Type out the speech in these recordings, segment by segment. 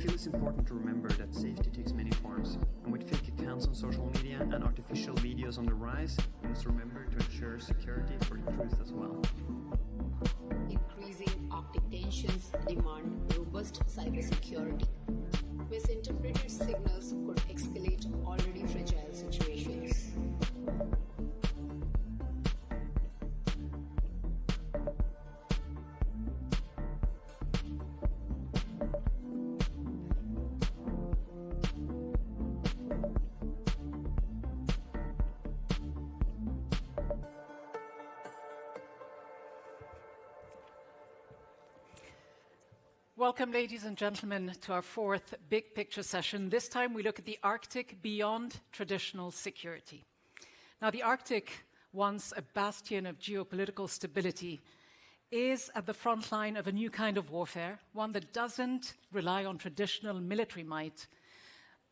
feel it's important to remember that safety takes many forms, and with fake accounts on social media and artificial videos on the rise, we must remember to ensure security for the truth as well. Increasing Arctic tensions demand robust cybersecurity. Misinterpreted signals could escalate already fragile situations. Welcome, ladies and gentlemen, to our fourth big picture session. This time we look at the Arctic beyond traditional security. Now, the Arctic, once a bastion of geopolitical stability, is at the front line of a new kind of warfare, one that doesn't rely on traditional military might,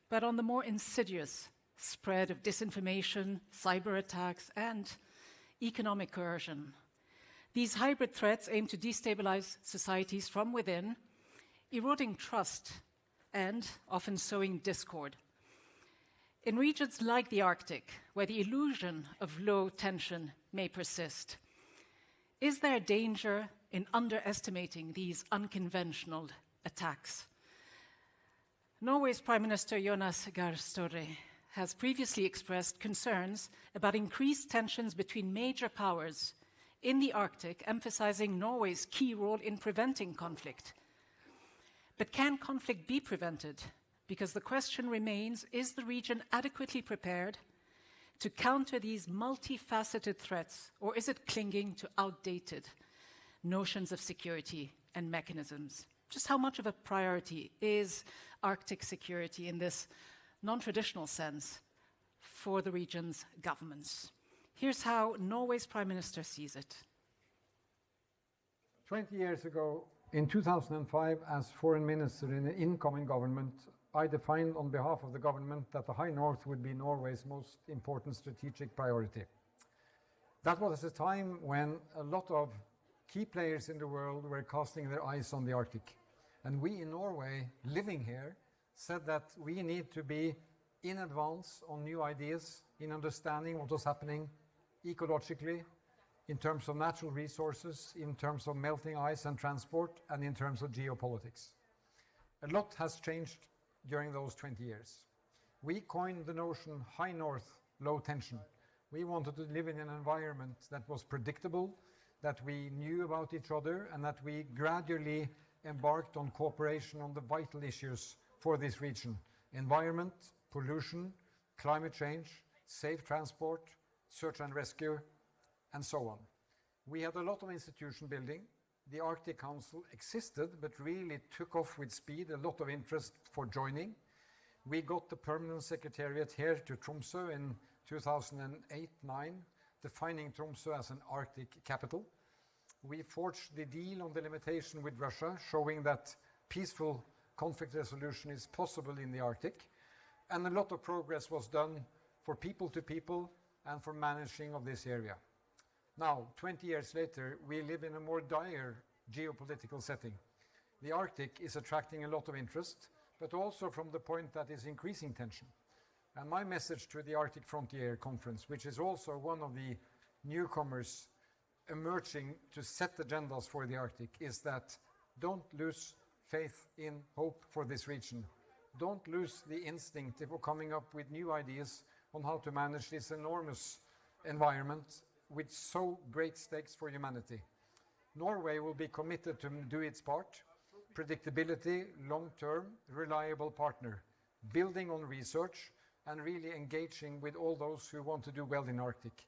but on the more insidious spread of disinformation, cyber attacks, and economic coercion. These hybrid threats aim to destabilize societies from within, eroding trust and often sowing discord. In regions like the Arctic, where the illusion of low tension may persist, is there a danger in underestimating these unconventional attacks? Norway's Prime Minister Jonas Gahr Støre has previously expressed concerns about increased tensions between major powers in the Arctic, emphasizing Norway's key role in preventing conflict. But can conflict be prevented? Because the question remains, is the region adequately prepared to counter these multifaceted threats, or is it clinging to outdated notions of security and mechanisms? Just how much of a priority is Arctic security in this non-traditional sense for the region's governments? Here's how Norway's Prime Minister sees it. 20 years ago, in 2005, as Foreign Minister in the incoming government, I defined on behalf of the government that the High North would be Norway's most important strategic priority. That was a time when a lot of key players in the world were casting their eyes on the Arctic. And we in Norway, living here, said that we need to be in advance on new ideas, in understanding what was happening ecologically, in terms of natural resources, in terms of melting ice and transport, and in terms of geopolitics. A lot has changed during those 20 years. We coined the notion high north, low tension. We wanted to live in an environment that was predictable, that we knew about each other, and that we gradually embarked on cooperation on the vital issues for this region: environment, pollution, climate change, safe transport, search and rescue, and so on. We had a lot of institution building. The Arctic Council existed, but really took off with speed, a lot of interest for joining. We got the permanent secretariat here to Tromsø in 2008-09, defining Tromsø as an Arctic capital. We forged the deal on the limitation with Russia, showing that peaceful conflict resolution is possible in the Arctic. And a lot of progress was done for people to people and for managing of this area. Now, 20 years later, we live in a more dire geopolitical setting. The Arctic is attracting a lot of interest, but also from the point that is increasing tension. And my message to the Arctic Frontier Conference, which is also one of the newcomers emerging to set agendas for the Arctic, is that don't lose faith in hope for this region. Don't lose the instinct of coming up with new ideas on how to manage this enormous environment with so great stakes for humanity. Norway will be committed to do its part. Predictability, long-term, reliable partner, building on research and really engaging with all those who want to do well in Arctic.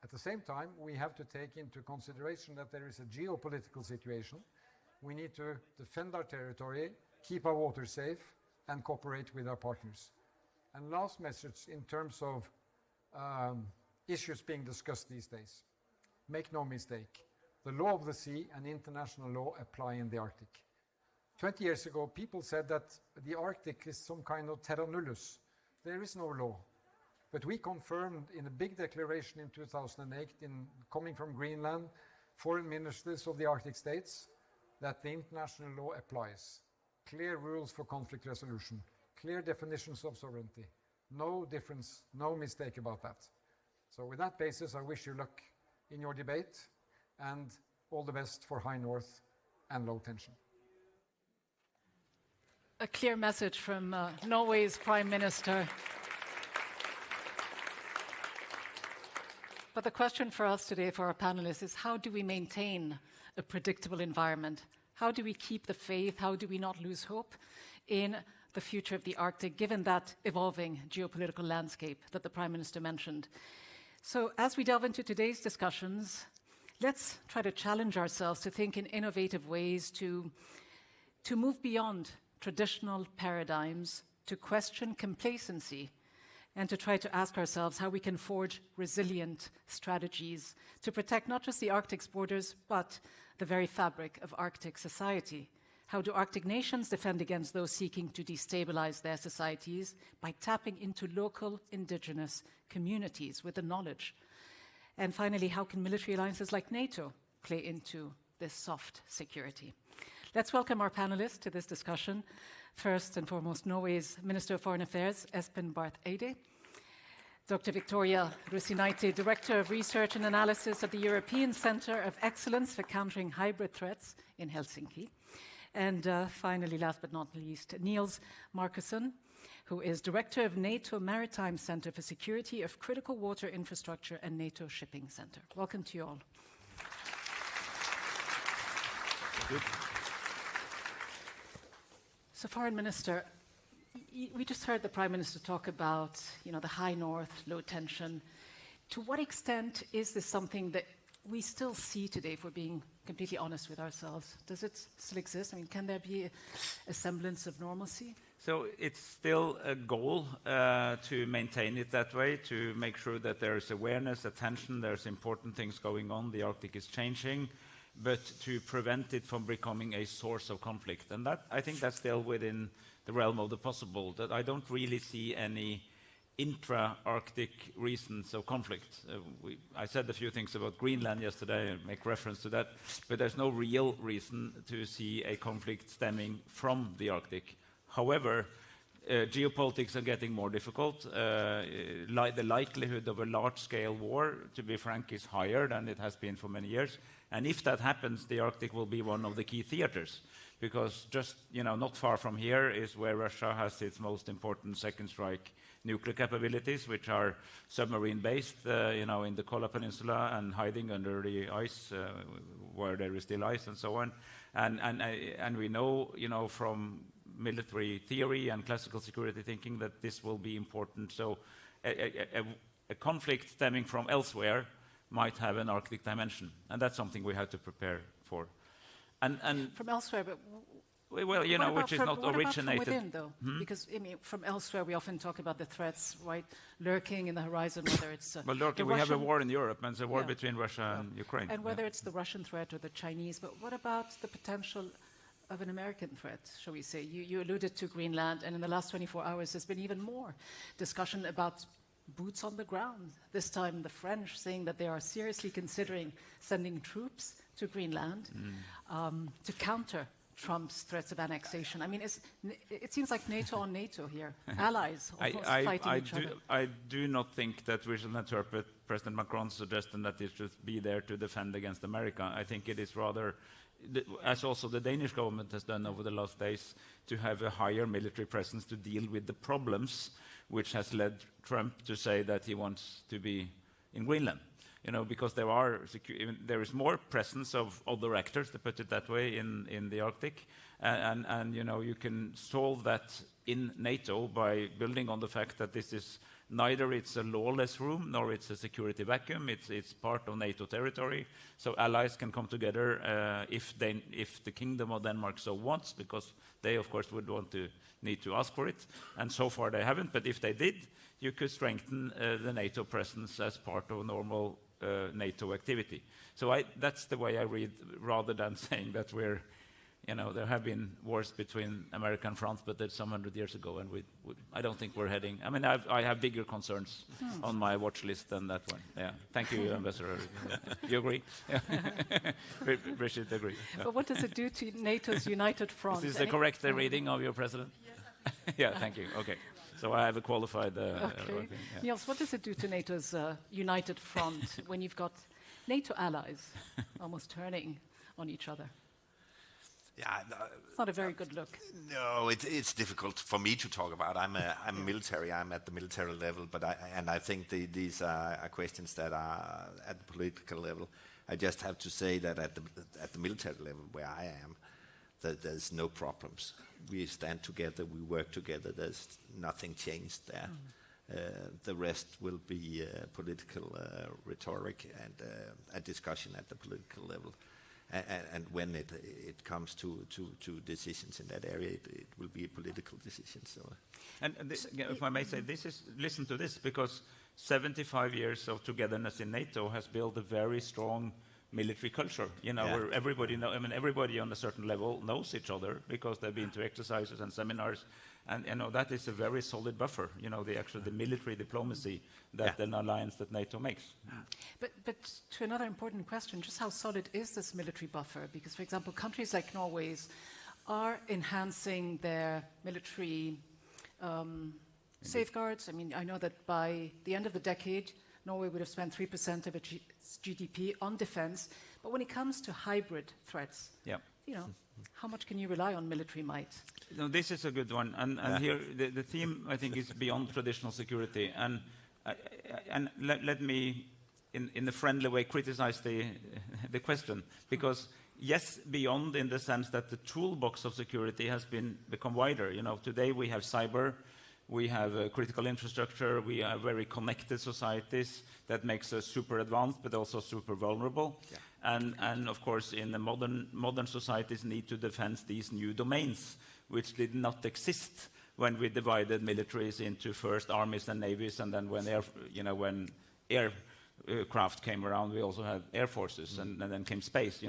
At the same time, we have to take into consideration that there is a geopolitical situation. We need to defend our territory, keep our water safe, and cooperate with our partners. And last message in terms of issues being discussed these days. Make no mistake, the law of the sea and international law apply in the Arctic. 20 years ago, people said that the Arctic is some kind of terra nullius. There is no law. But we confirmed in a big declaration in 2008, coming from Greenland, foreign ministers of the Arctic states, that the international law applies. clear rules for conflict resolution, clear definitions of sovereignty. No difference, no mistake about that. So with that basis, I wish you luck in your debate and all the best for high north and low tension. A clear message from Norway's Prime Minister. But the question for us today, for our panelists, is how do we maintain a predictable environment? How do we keep the faith? How do we not lose hope in the future of the Arctic, given that evolving geopolitical landscape that the Prime Minister mentioned? So as we delve into today's discussions, let's try to challenge ourselves to think in innovative ways, to move beyond traditional paradigms, to question complacency, and to try to ask ourselves how we can forge resilient strategies to protect not just the Arctic's borders, but the very fabric of Arctic society. How do Arctic nations defend against those seeking to destabilize their societies by tapping into local indigenous communities with the knowledge? And finally, how can military alliances like NATO play into this soft security? Let's welcome our panelists to this discussion. First and foremost, Norway's Minister of Foreign Affairs, Espen Barth Eide. Dr. Victoria Rusinaite, Director of Research and Analysis at the European Centre of Excellence for Countering Hybrid Threats in Helsinki. And finally, last but not least, Niels Markusson, who is Director of NATO Maritime Centre for Security of Critical Water Infrastructure and NATO Shipping Centre. Welcome to you all. Good. So, Foreign Minister, we just heard the Prime Minister talk about, the high north, low tension. To what extent is this something that we still see today, if we're being completely honest with ourselves? Does it still exist? I mean, can there be a semblance of normalcy? So it's still a goal to maintain it that way, to make sure that there is awareness, attention, there's important things going on, the Arctic is changing, but to prevent it from becoming a source of conflict. And that, I think that's still within the realm of the possible, that I don't really see any intra-Arctic reasons of conflict. I said a few things about Greenland yesterday and make reference to that, but there's no real reason to see a conflict stemming from the Arctic. However, geopolitics are getting more difficult. The likelihood of a large-scale war, to be frank, is higher than it has been for many years. And if that happens, the Arctic will be one of the key theaters, because just not far from here is where Russia has its most important second strike nuclear capabilities, which are submarine-based, in the Kola Peninsula and hiding under the ice, where there is still ice and so on. And we know, from military theory and classical security thinking that this will be important. So a conflict stemming from elsewhere might have an Arctic dimension, and that's something we have to prepare for. And from elsewhere, but well, which is not originated. What about from within, though? Because from elsewhere, we often talk about the threats, right, lurking in the horizon, whether it's well, lurking. We have a war in Europe, and it's a war between Russia and Ukraine. And whether it's the Russian threat or the Chinese, but what about the potential of an American threat, shall we say? You alluded to Greenland, and in the last 24 hours, there's been even more discussion about boots on the ground. This time, the French saying that they are seriously considering sending troops to Greenland to counter Trump's threats of annexation. I mean, it seems like NATO on NATO here, allies almost fighting each other. I do not think that we should interpret President Macron's suggestion that it should be there to defend against America. I think it is rather, as also the Danish government has done over the last days, to have a higher military presence to deal with the problems, which has led Trump to say that he wants to be in Greenland. Because there is more presence of other actors, to put it that way, in the Arctic, and you can solve that in NATO by building on the fact that this is neither it's a lawless room nor it's a security vacuum. It's part of NATO territory, so allies can come together if the Kingdom of Denmark so wants, because they of course would need to ask for it, and so far they haven't. But if they did, you could strengthen the NATO presence as part of normal NATO activity. So that's the way I read, rather than saying that we're, there have been wars between America and France, but that's some 100 years ago, and I don't think we're heading. I mean, I have bigger concerns on my watch list than that one. Yeah. Thank you, Ambassador. You agree? Brigitte agree. But what does it do to NATO's united front? Is this the correct reading of your president? Yeah, thank you. Okay. So I have a qualified... Okay. Niels, what does it do to NATO's united front when you've got NATO allies almost turning on each other? Yeah, no, It's not a very good look. No, it's difficult for me to talk about. I'm military. I'm at the military level, but I think these are questions that are at the political level. I just have to say that at the military level where I am, that there's no problems. We stand together. We work together. There's nothing changed there. The rest will be political rhetoric and a discussion at the political level. And when it comes to decisions in that area, it will be a political decision. So, if I may say, listen to this, because 75 years of togetherness in NATO has built a very strong military culture. Where everybody on a certain level knows each other because they've been to exercises and seminars, and that is a very solid buffer. The military diplomacy that an alliance that NATO makes. But to another important question, just how solid is this military buffer? Because, for example, countries like Norway's are enhancing their military safeguards. I mean, I know that by the end of the decade, Norway would have spent 3% of its GDP on defense. But when it comes to hybrid threats, how much can you rely on military might? No, this is a good one. And here, the theme, I think, is beyond traditional security. And let me, in a friendly way, criticize the question. Because, yes, beyond in the sense that the toolbox of security has become wider. Today we have cyber. We have critical infrastructure. We have very connected societies that makes us super advanced, but also super vulnerable. Yeah. And of course, in the modern societies, need to defend these new domains, which did not exist when we divided militaries into first armies and navies, and then when aircraft came around, we also had air forces, and then came space.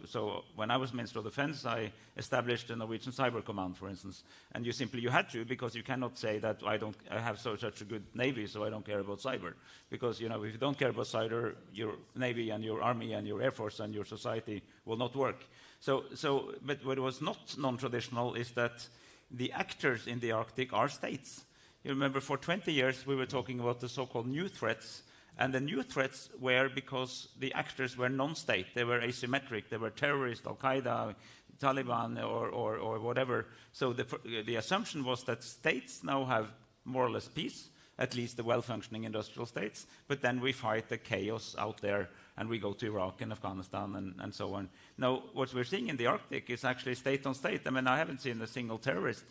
So when I was Minister of Defense, I established the Norwegian Cyber Command, for instance. And you had to, because you cannot say that I have such a good navy, so I don't care about cyber. Because if you don't care about cyber, your navy and your army and your air force and your society will not work. But what was not non-traditional is that the actors in the Arctic are states. You remember, for 20 years we were talking about the so-called new threats. And the new threats were because the actors were non-state. They were asymmetric. They were terrorists, Al-Qaeda, Taliban, or whatever. So the assumption was that states now have more or less peace, at least the well-functioning industrial states. But then we fight the chaos out there, and we go to Iraq and Afghanistan and so on. Now, what we're seeing in the Arctic is actually state on state. I mean, I haven't seen a single terrorist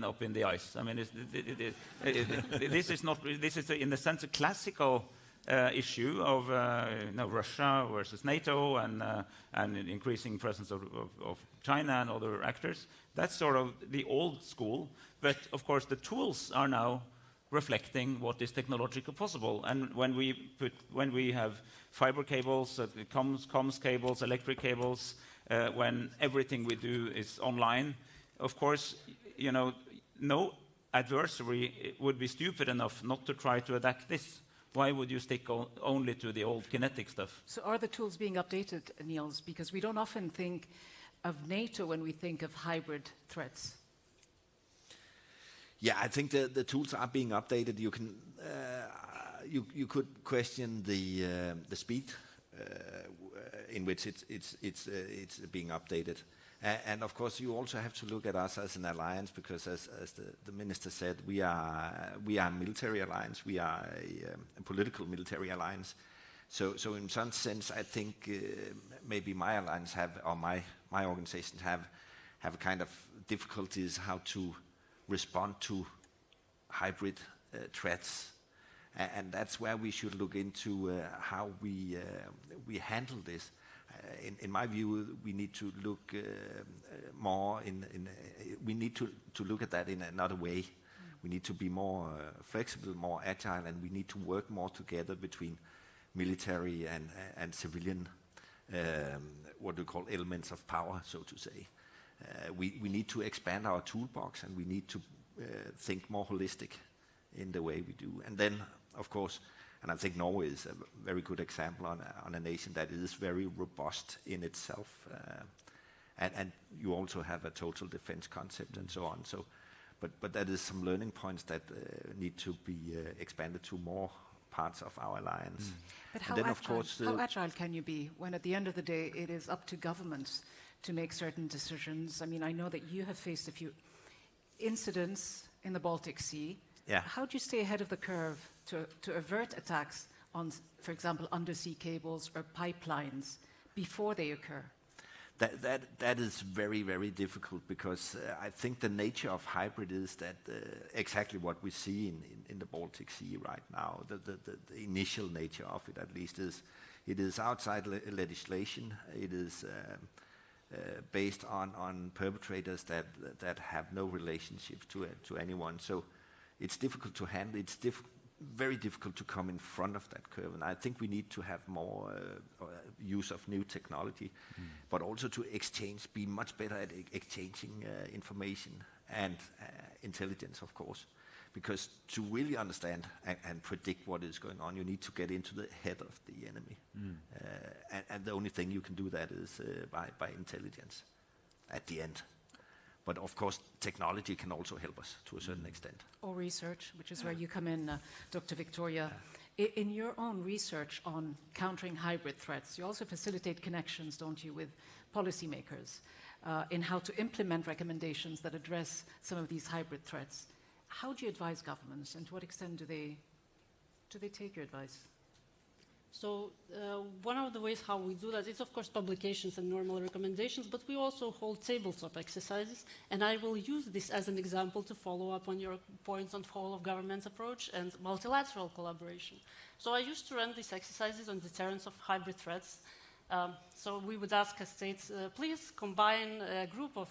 up in the ice. I mean, this is in a sense a classical issue of Russia versus NATO and increasing presence of China and other actors. That's sort of the old school. But of course, the tools are now reflecting what is technologically possible. And when we have fiber cables, comms cables, electric cables, when everything we do is online, of course, no adversary would be stupid enough not to try to adapt this. Why would you stick only to the old kinetic stuff? So are the tools being updated, Niels? Because we don't often think of NATO when we think of hybrid threats. Yeah, I think the tools are being updated. You can you could question the speed in which it's being updated. And of course, you also have to look at us as an alliance, because as the minister said, we are a military alliance. We are a political military alliance. So in some sense, I think maybe my alliance or my organizations have kind of difficulties how to respond to hybrid threats, and that's where we should look into how we handle this. In my view, we need to look more we need to look at that in another way. We need to be more flexible, more agile, and we need to work more together between military and civilian, what we call elements of power, so to say. We need to expand our toolbox, and we need to think more holistic in the way we do. And then, of course, And I think Norway is a very good example on a nation that is very robust in itself. And you also have a total defense concept and so on. So, but that is some learning points that need to be expanded to more parts of our alliance. But and then, of course, how agile can you be when at the end of the day it is up to governments to make certain decisions? I mean, I know that you have faced a few incidents in the Baltic Sea. Yeah. How do you stay ahead of the curve to avert attacks on, for example, undersea cables or pipelines before they occur? That is very, very difficult because I think the nature of hybrid is that exactly what we see in the Baltic Sea right now. The initial nature of it, at least, is it is outside legislation. It is based on perpetrators that have no relationship to anyone. So it's difficult to handle. It's very difficult to come in front of that curve. And I think we need to have more use of new technology, but also to be much better at exchanging information and intelligence, of course. Because to really understand and predict what is going on, you need to get into the head of the enemy. And the only thing you can do that is by intelligence at the end. But of course, technology can also help us to a certain extent. Or research, which is where you come in, Dr. Victoria. In your own research on countering hybrid threats, you also facilitate connections, don't you, with policymakers in how to implement recommendations that address some of these hybrid threats. How do you advise governments, and to what extent do they take your advice? So one of the ways how we do that is, of course, publications and normal recommendations, but we also hold tabletop exercises, and I will use this as an example to follow up on your points on whole of government's approach and multilateral collaboration. So I used to run these exercises on deterrence of hybrid threats. So we would ask states, please combine a group of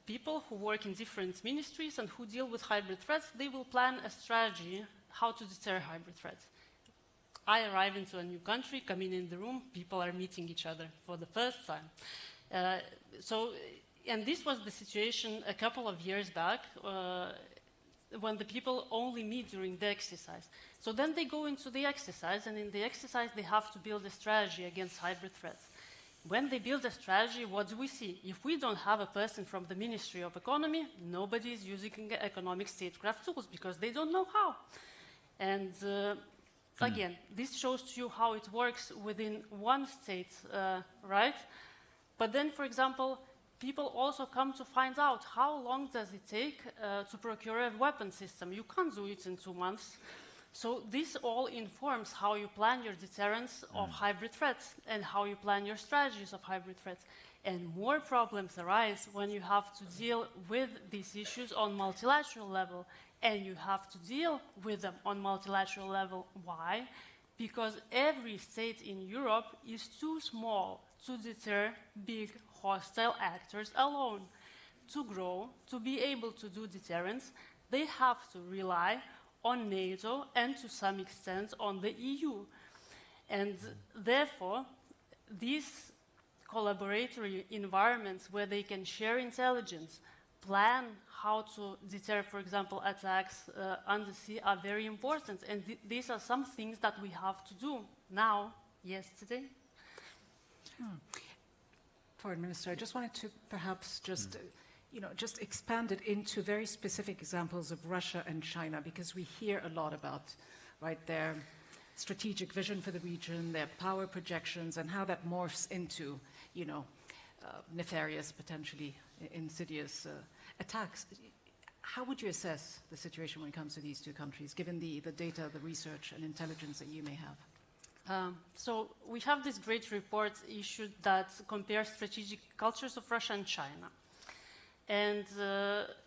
people who work in different ministries and who deal with hybrid threats. They will plan a strategy how to deter hybrid threats. I arrive into a new country, come in the room, people are meeting each other for the first time. And this was the situation a couple of years back when the people only meet during the exercise. So then they go into the exercise, and in the exercise they have to build a strategy against hybrid threats. When they build a strategy, what do we see? If we don't have a person from the Ministry of Economy, nobody is using economic statecraft tools because they don't know how. And again, this shows to you how it works within one state, right? But then, for example, people also come to find out how long does it take to procure a weapon system. You can't do it in 2 months. So this all informs how you plan your deterrence of hybrid threats and how you plan your strategies of hybrid threats. And more problems arise when you have to deal with these issues on multilateral level. And you have to deal with them on multilateral level. Why? Because every state in Europe is too small to deter big hostile actors alone. To grow, to be able to do deterrence, they have to rely on NATO and to some extent on the EU. And therefore, these collaboratory environments where they can share intelligence, plan how to deter, for example, attacks undersea are very important. And these are some things that we have to do now, yesterday. Foreign Minister, I just wanted to perhaps just expand it into very specific examples of Russia and China, because we hear a lot about, right, their strategic vision for the region, their power projections, and how that morphs into, nefarious, potentially insidious attacks. How would you assess the situation when it comes to these two countries, given the data, the research and intelligence that you may have? So we have this great report issued that compares strategic cultures of Russia and China. And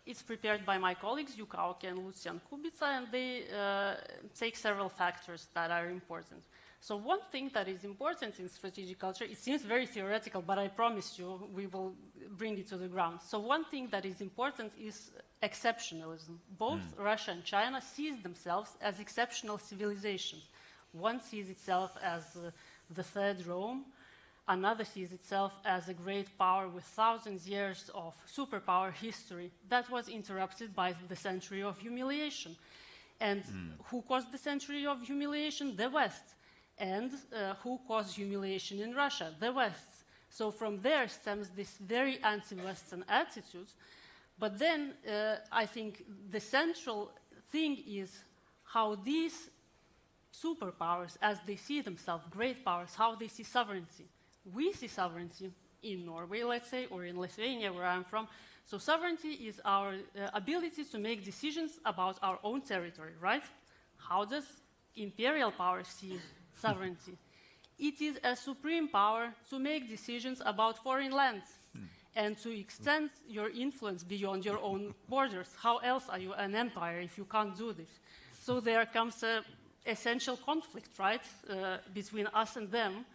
it's prepared by my colleagues, Yuka Aoki and Lucian Kubica, and they take several factors that are important. So one thing that is important in strategic culture, it seems very theoretical, but I promise you we will bring it to the ground. So one thing that is important is exceptionalism. Both Russia and China see themselves as exceptional civilizations. One sees itself as the third Rome, another sees itself as a great power with thousands of years of superpower history that was interrupted by the century of humiliation. And who caused the century of humiliation? The West. And who caused humiliation in Russia? The West. So from there stems this very anti-Western attitude. But then I think the central thing is how these superpowers, as they see themselves, great powers, how they see sovereignty. We see sovereignty in Norway, let's say, or in Lithuania, where I'm from. So sovereignty is our ability to make decisions about our own territory, right? How does imperial power see sovereignty? It is a supreme power to make decisions about foreign lands and to extend your influence beyond your own borders. How else are you an empire if you can't do this? So there comes an essential conflict, right, between us and them.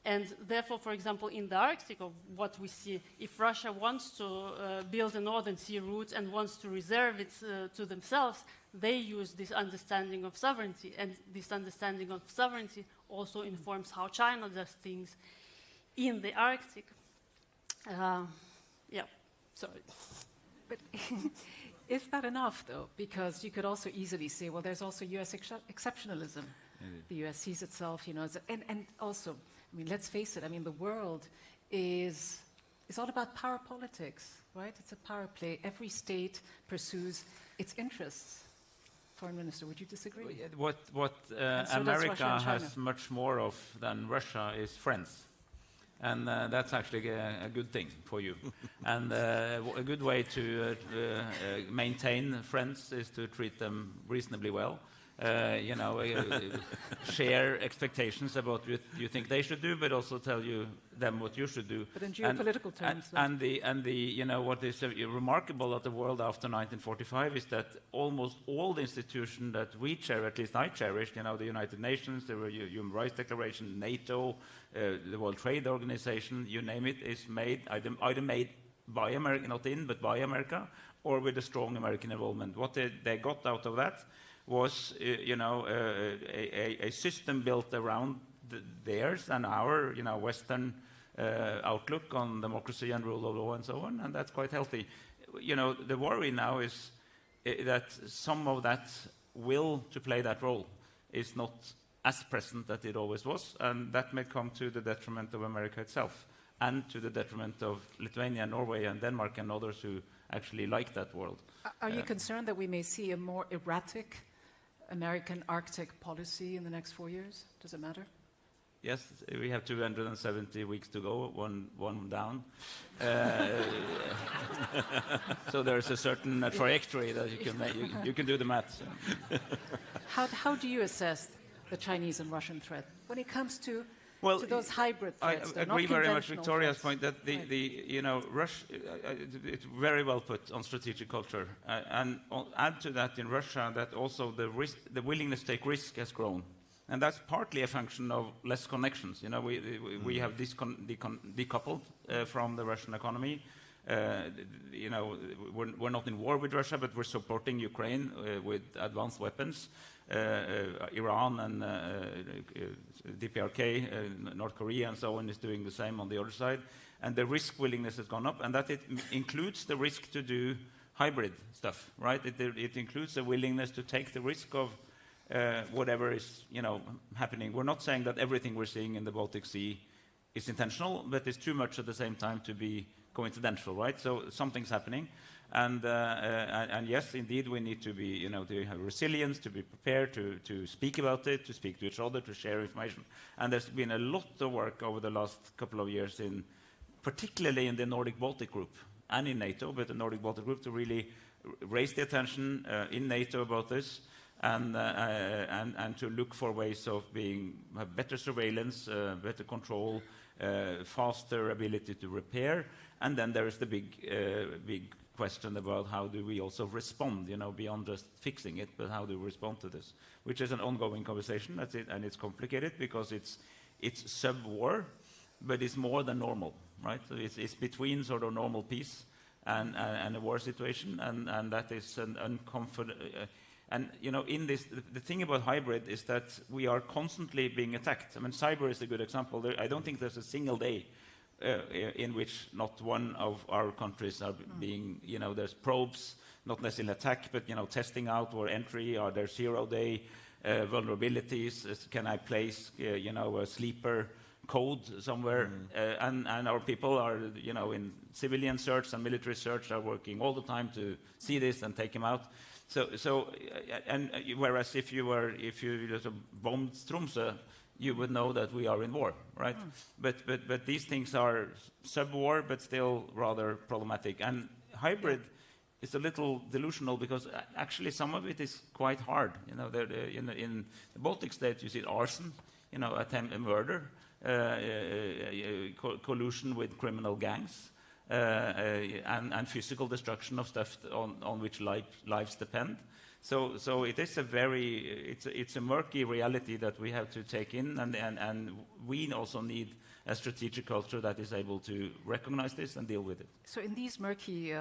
And therefore, for example, in the Arctic, of what we see, if Russia wants to build a Northern Sea route and wants to reserve it to themselves, they use this understanding of sovereignty. And this understanding of sovereignty also informs how China does things in the Arctic. Yeah, sorry. But is that enough, though? Because you could also easily say, well, there's also U.S. exceptionalism. The U.S. sees itself, you know, as and also, I mean, let's face it, I mean, the world is all about power politics, right? It's a power play. Every state pursues its interests. Foreign Minister, would you disagree? What so America has much more of than Russia is friends. And that's actually a good thing for you. And a good way to maintain friends is to treat them reasonably well. You know, share expectations about what you think they should do, but also tell them what you should do. But in geopolitical terms, and the you know, what is remarkable at the world after 1945 is that almost all the institutions that we cherish, at least I cherished, you know, the United Nations, the Human Rights Declaration, NATO, the World Trade Organization, you name it, is made either made by America, not in, but by America, or with a strong American involvement. What they got out of that was, you know, a system built around theirs and our, you know, Western outlook on democracy and rule of law and so on, and that's quite healthy. You know, the worry now is that some of that will to play that role is not as present as it always was, and that may come to the detriment of America itself and to the detriment of Lithuania, Norway, and Denmark and others who actually like that world. Are you concerned that we may see a more erratic American Arctic policy in the next 4 years? Does it matter? Yes, we have 270 weeks to go, one down. So there's a certain trajectory that you can make. You can do the maths. How do you assess the Chinese and Russian threat when it comes to those hybrid threats? I agree very much with Victoria's point that you know, Russia, it's very well put on strategic culture, and add to that in Russia that also the willingness to take risk has grown, and that's partly a function of less connections. You know, we have decoupled from the Russian economy. You know, we're not in war with Russia, but we're supporting Ukraine with advanced weapons. Iran and DPRK, North Korea and so on is doing the same on the other side. And the risk willingness has gone up, and that it includes the risk to do hybrid stuff, right? It includes the willingness to take the risk of whatever is, you know, happening. We're not saying that everything we're seeing in the Baltic Sea is intentional, but it's too much at the same time to be coincidental, right? So something's happening. And yes, indeed, we need to be, you know, to have resilience, to be prepared to speak about it, to speak to each other, to share information. And there's been a lot of work over the last couple of years, particularly in the Nordic-Baltic group and in NATO, but the Nordic-Baltic group to really raise the attention in NATO about this, and to look for ways of have better surveillance, better control, faster ability to repair, and then there is the big question about how do we also respond, you know, beyond just fixing it, but how do we respond to this, which is an ongoing conversation. That's it, and it's complicated because it's sub-war, but it's more than normal, right? So it's between sort of normal peace and a war situation, and that is an uncomfortable. And you know, in this, the thing about hybrid is that we are constantly being attacked. I mean, cyber is a good example. I don't think there's a single day in which not one of our countries are being, there's probes, not necessarily attack, but, testing out or entry, are there zero-day vulnerabilities? Can I place, a sleeper code somewhere? And our people are, in civilian search and military search are working all the time to see this and take them out. And whereas if you just bombed Tromsø, you would know that we are in war, right? But these things are sub-war, but still rather problematic. And hybrid is a little delusional because actually some of it is quite hard. In the Baltic states, you see arson, attempt murder, collusion with criminal gangs, and physical destruction of stuff on which lives depend. So it is it's a murky reality that we have to take in, and we also need a strategic culture that is able to recognize this and deal with it. So in these murky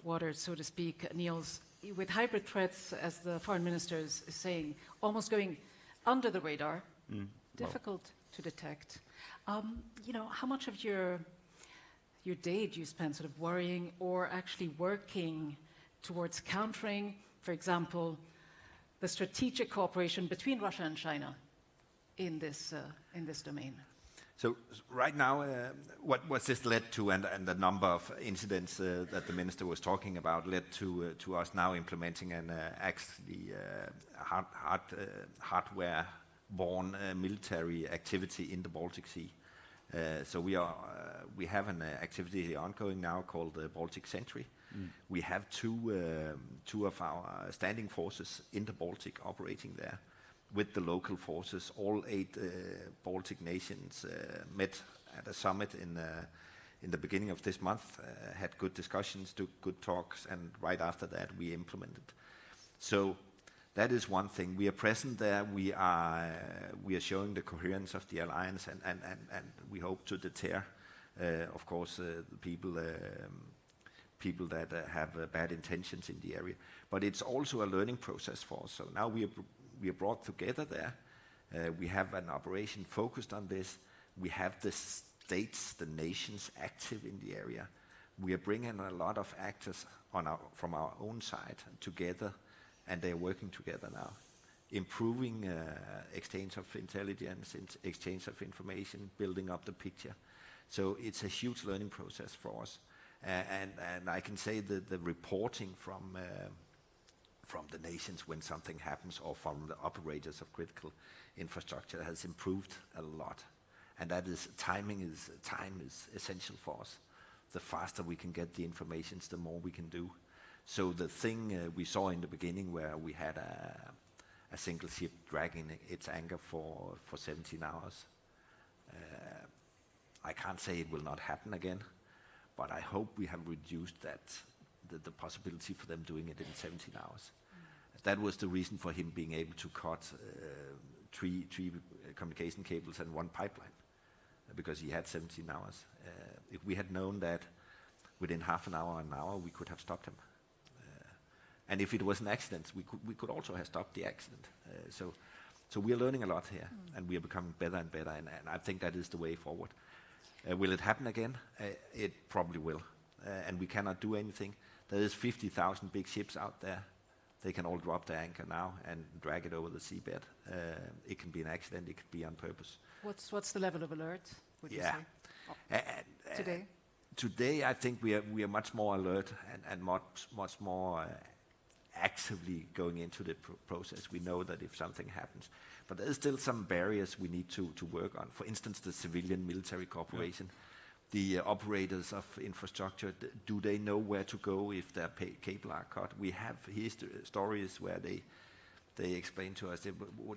waters, so to speak, Niels, with hybrid threats, as the foreign minister is saying, almost going under the radar, difficult to detect. How much of your day do you spend sort of worrying or actually working towards countering, for example, the strategic cooperation between Russia and China in this domain? So right now, what this led to, and the number of incidents that the minister was talking about, led to us now implementing an actually hardware-borne military activity in the Baltic Sea. So we have an activity ongoing now called the Baltic Sentry. We have two of our standing forces in the Baltic operating there with the local forces. All 8 Baltic nations met at a summit in the beginning of this month, had good discussions, took good talks, and right after that we implemented. So that is one thing. We are present there. We are showing the coherence of the alliance, and we hope to deter, of course, people that have bad intentions in the area. But it's also a learning process for us. So now we are brought together there. We have an operation focused on this. We have the states, the nations active in the area. We are bringing a lot of actors from our own side together, and they are working together now, improving exchange of intelligence, exchange of information, building up the picture. So it's a huge learning process for us. And I can say that the reporting from the nations when something happens, or from the operators of critical infrastructure, has improved a lot. And that is time is essential for us. The faster we can get the information, the more we can do. So the thing we saw in the beginning, where we had a single ship dragging its anchor for 17 hours, I can't say it will not happen again, but I hope we have reduced that, the possibility for them doing it in 17 hours. That was the reason for him being able to cut three communication cables and 1 pipeline, because he had 17 hours. If we had known that within half an hour, we could have stopped him. And if it was an accident, we could also have stopped the accident. So we are learning a lot here, and we are becoming better and better, and I think that is the way forward. Will it happen again? It probably will, and we cannot do anything. There is 50,000 big ships out there. They can all drop their anchor now and drag it over the seabed. It can be an accident. It could be on purpose. What's the level of alert, would you say? Today? Today, I think we are much more alert and much more actively going into the process. We know that if something happens, but there is still some barriers we need to work on. For instance, the civilian-military cooperation. The operators of infrastructure, do they know where to go if their cable are cut? We have stories where they explain to us,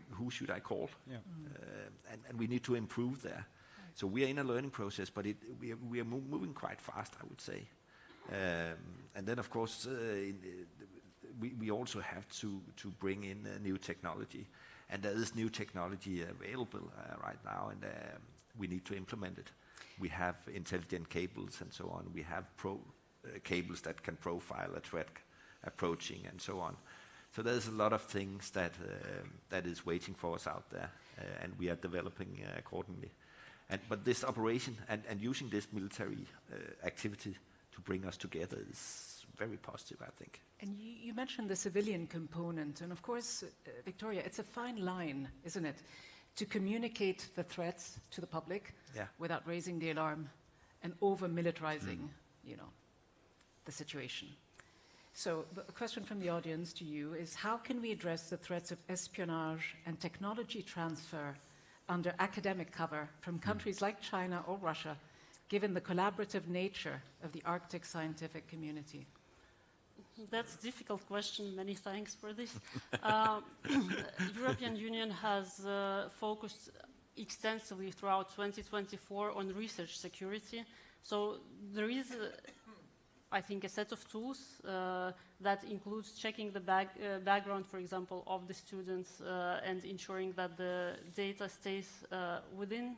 who should I call? And we need to improve there. So we are in a learning process, but we are moving quite fast, I would say. And then, of course, we also have to bring in new technology. And there is new technology available right now, and we need to implement it. We have intelligent cables and so on. We have cables that can profile a threat approaching and so on. So there's a lot of things that is waiting for us out there, and we are developing accordingly. But this operation and using this military activity to bring us together is very positive, I think. And you mentioned the civilian component, and of course, Victoria, it's a fine line, isn't it, to communicate the threats to the public without raising the alarm and over-militarizing, the situation. So the question from the audience to you is, how can we address the threats of espionage and technology transfer under academic cover from countries like China or Russia, given the collaborative nature of the Arctic scientific community? That's a difficult question. Many thanks for this. European Union has focused extensively throughout 2024 on research security. So there is, I think, a set of tools that includes checking the background, for example, of the students and ensuring that the data stays within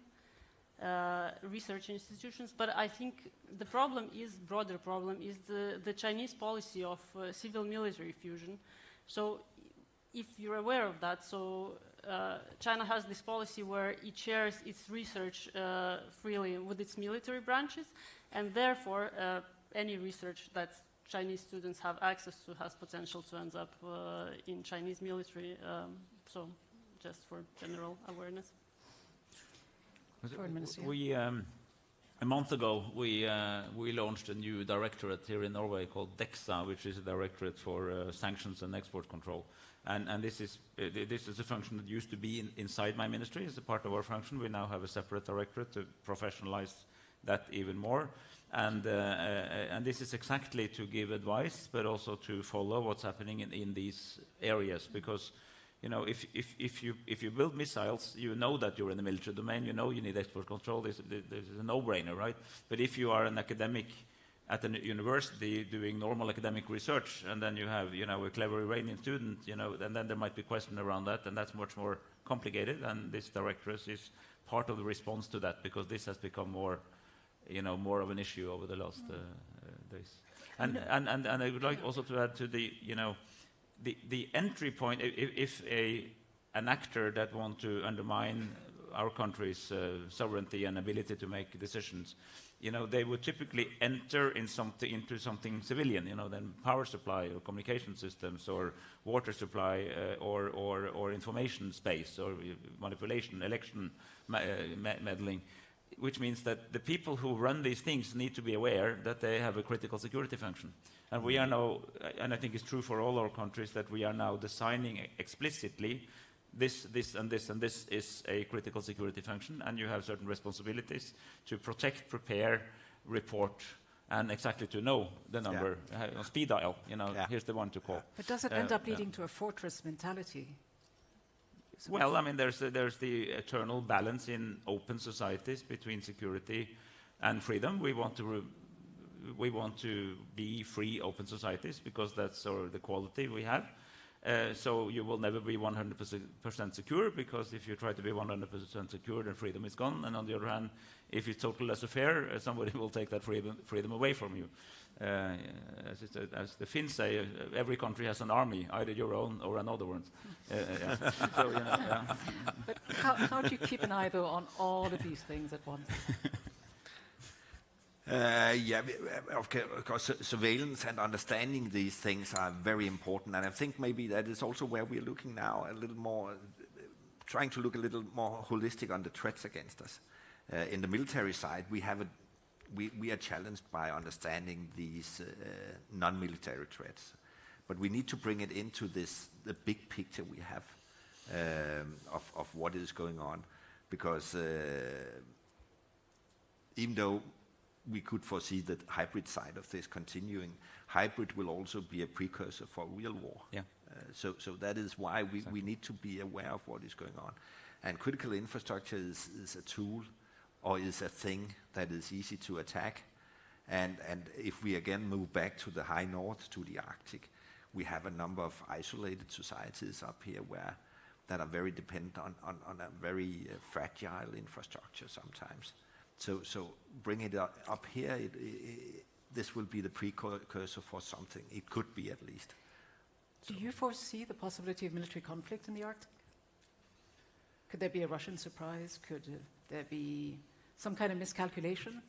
research institutions. But I think the problem is, broader problem, is the Chinese policy of civil-military fusion. So if you're aware of that, so China has this policy where it shares its research freely with its military branches, and therefore any research that Chinese students have access to has potential to end up in Chinese military. So just for general awareness. A month ago, we launched a new directorate here in Norway called DEXA, which is a directorate for sanctions and export control. And this is a function that used to be inside my ministry as a part of our function. We now have a separate directorate to professionalize that even more. And this is exactly to give advice, but also to follow what's happening in these areas. Because, if you build missiles, you know that you're in the military domain. You know you need export control. There's a no-brainer, right? But if you are an academic at a university doing normal academic research, and then you have, a clever Iranian student, and then there might be question around that, and that's much more complicated. And this directorate is part of the response to that, because this has become more of an issue over the last days. And I would like also to add to the entry point. If an actor that want to undermine our country's sovereignty and ability to make decisions, they would typically enter into something civilian, then power supply or communication systems or water supply or information space or manipulation, election meddling, which means that the people who run these things need to be aware that they have a critical security function. And we are now, and I think it's true for all our countries, that we are now designing explicitly this and this is a critical security function, and you have certain responsibilities to protect, prepare, report, and exactly to know the number on speed dial. Here's the one to call. But does it end up leading to a fortress mentality? Well, I mean, there's the eternal balance in open societies between security and freedom. We want to be free, open societies because that's the quality we have. So you will never be 100% secure, because if you try to be 100% secure, then freedom is gone. And on the other hand, if it's total laissez-faire, somebody will take that freedom away from you. As the Finns say, every country has an army, either your own or another one. So, But how do you keep an eye, though, on all of these things at once? Of course, surveillance and understanding these things are very important, and I think maybe that is also where we're looking now a little more, trying to look a little more holistic on the threats against us. In the military side, we are challenged by understanding these non-military threats, but we need to bring it into the big picture we have of what is going on, because even though we could foresee the hybrid side of this continuing, hybrid will also be a precursor for real war. Yeah. So that is why we need to be aware of what is going on. And critical infrastructure is a tool, or is a thing that is easy to attack. And if we again move back to the high north, to the Arctic, we have a number of isolated societies up here that are very dependent on a very fragile infrastructure sometimes. So bring it up here, this will be the precursor for something. It could be, at least. Do you foresee the possibility of military conflict in the Arctic? Could there be a Russian surprise? Could there be some kind of miscalculation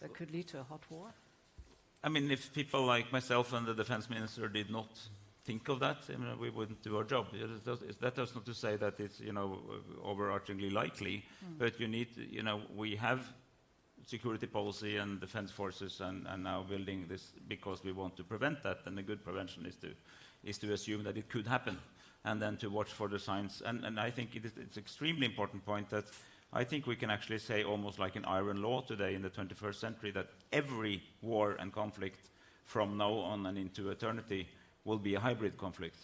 that could lead to a hot war? I mean, if people like myself and the defense minister did not think of that, I mean, we wouldn't do our job. That does not to say that it's, overarchingly likely, but you need, we have security policy and defense forces and now building this because we want to prevent that, and a good prevention is to assume that it could happen and then to watch for the signs. And I think it's extremely important point that I think we can actually say almost like an iron law today in the 21st century that every war and conflict from now on and into eternity will be a hybrid conflict.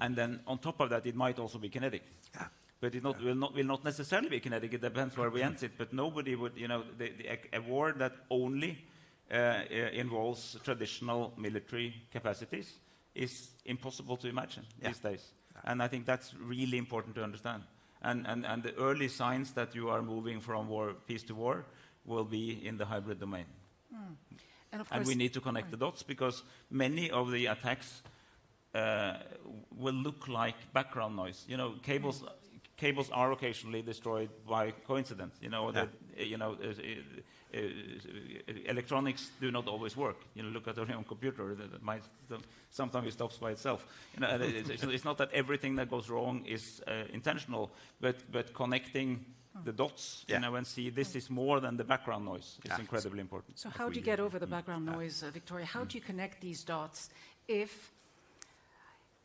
And then on top of that, it might also be kinetic. Yeah. But it will not necessarily be kinetic. It depends where we end it. But nobody would, a war that only involves traditional military capacities is impossible to imagine these days. And I think that's really important to understand. And the early signs that you are moving from peace to war will be in the hybrid domain. And we need to connect the dots because many of the attacks will look like background noise. Cables are occasionally destroyed by coincidence. Electronics do not always work. Look at your own computer; that might sometimes it stops by itself. It's not that everything that goes wrong is intentional, but connecting the dots, and see this is more than the background noise. It's incredibly important. So how do you get over the background noise, Victoria? How do you connect these dots if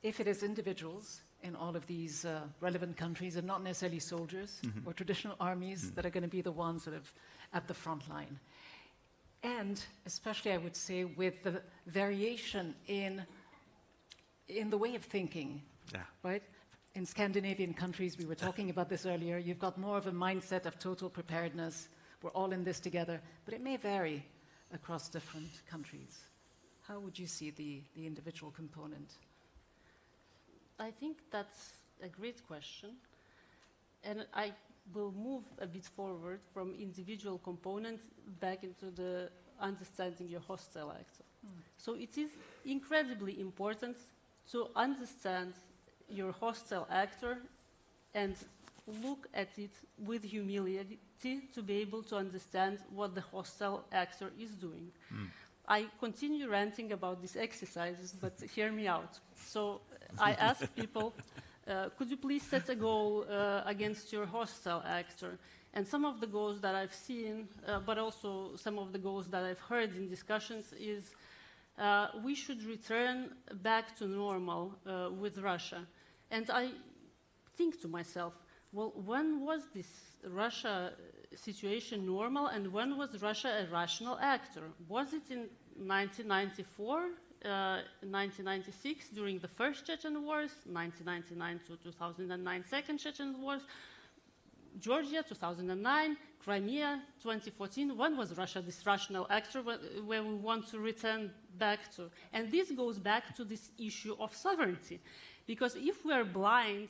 it is individuals in all of these relevant countries and not necessarily soldiers or traditional armies that are going to be the ones sort of at the front line? And especially, I would say, with the variation in the way of thinking, right? In Scandinavian countries, we were talking about this earlier, you've got more of a mindset of total preparedness. We're all in this together, but it may vary across different countries. How would you see the individual component? I think that's a great question. And I will move a bit forward from individual components back into the understanding your hostile actor. So it is incredibly important to understand your hostile actor and look at it with humility to be able to understand what the hostile actor is doing. I continue ranting about these exercises, but hear me out. So I ask people, could you please set a goal against your hostile actor? And some of the goals that I've seen, but also some of the goals that I've heard in discussions is we should return back to normal with Russia. And I think to myself, well, when was this Russia situation normal and when was Russia a rational actor? Was it in 1994, 1996 during the first Chechen Wars, 1999 to 2009 second Chechen Wars, Georgia 2009, Crimea 2014? When was Russia this rational actor where we want to return back to? And this goes back to this issue of sovereignty. Because if we are blind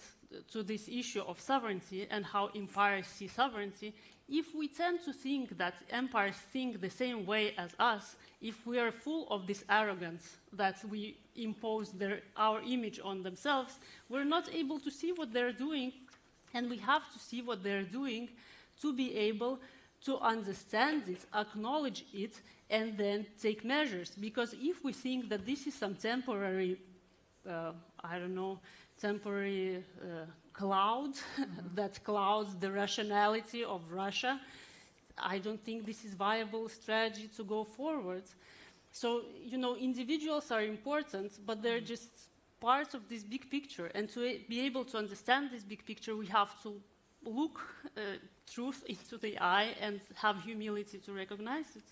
to this issue of sovereignty and how empires see sovereignty, if we tend to think that empires think the same way as us, if we are full of this arrogance that we impose our image on themselves, we're not able to see what they're doing, and we have to see what they're doing to be able to understand it, acknowledge it, and then take measures. Because if we think that this is some temporary temporary cloud that clouds the rationality of Russia, I don't think this is viable strategy to go forward. So, individuals are important, but they're just part of this big picture. And to be able to understand this big picture, we have to look truth into the eye and have humility to recognize it.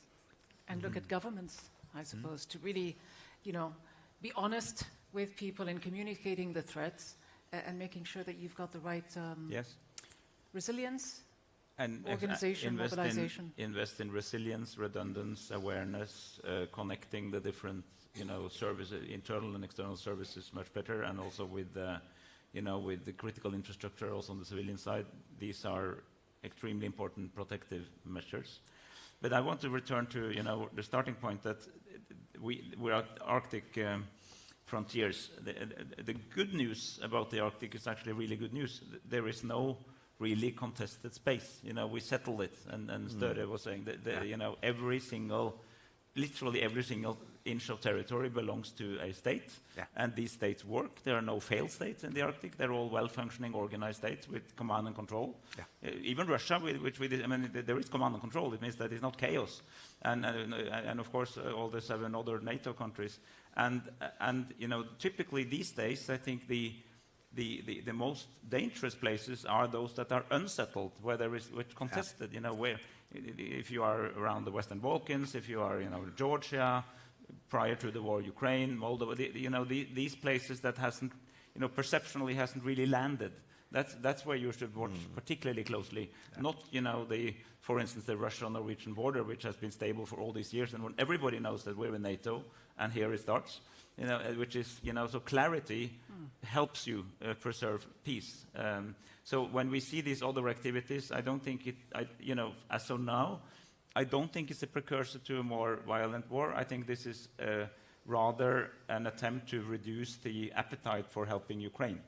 And look at governments, I suppose, to really, be honest with people in communicating the threats and making sure that you've got the right resilience and organization, mobilization. Invest in resilience, redundance, awareness, connecting the different, services, internal and external services much better, and also with the critical infrastructure, also on the civilian side. These are extremely important protective measures. But I want to return to, the starting point that we're at Arctic frontiers. The good news about the Arctic is actually really good news. There is no really contested space. You know, we settled it, and Støre was saying that you know, literally every single inch of territory belongs to a state, and these states work. There are no failed states in the Arctic. They're all well-functioning, organized states with command and control. Even Russia, I mean, there is command and control. It means that it's not chaos. And of course, all the 7 other NATO countries. And you know, typically these days, I think the most dangerous places are those that are unsettled, where there is contested. You know, where if you are around the Western Balkans, if you are, you know, Georgia, prior to the war, Ukraine, Moldova, you know, these places that hasn't, you know, perceptionally hasn't really landed. That's where you should watch particularly closely. Not, you know, for instance, the Russian-Norwegian border, which has been stable for all these years, and when everybody knows that we're in NATO, and here it starts, you know, which is, you know, so clarity helps you preserve peace. So when we see these other activities, I don't think you know, as of now, I don't think it's a precursor to a more violent war. I think this is rather an attempt to reduce the appetite for helping Ukraine.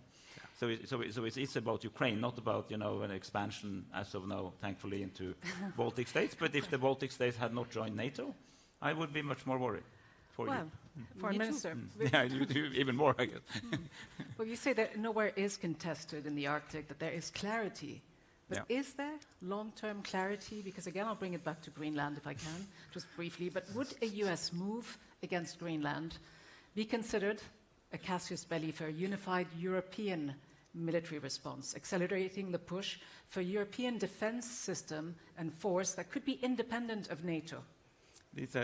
So it's about Ukraine, not about, you know, an expansion as of now, thankfully, into Baltic states. But if the Baltic states had not joined NATO, I would be much more worried for you. Foreign Minister. Yeah, you do even more, I guess. Well, you say that nowhere is contested in the Arctic, that there is clarity. But is there long-term clarity? Because again, I'll bring it back to Greenland if I can, just briefly. But would a US move against Greenland be considered a casus belli for a unified European military response, accelerating the push for European defense system and force that could be independent of NATO?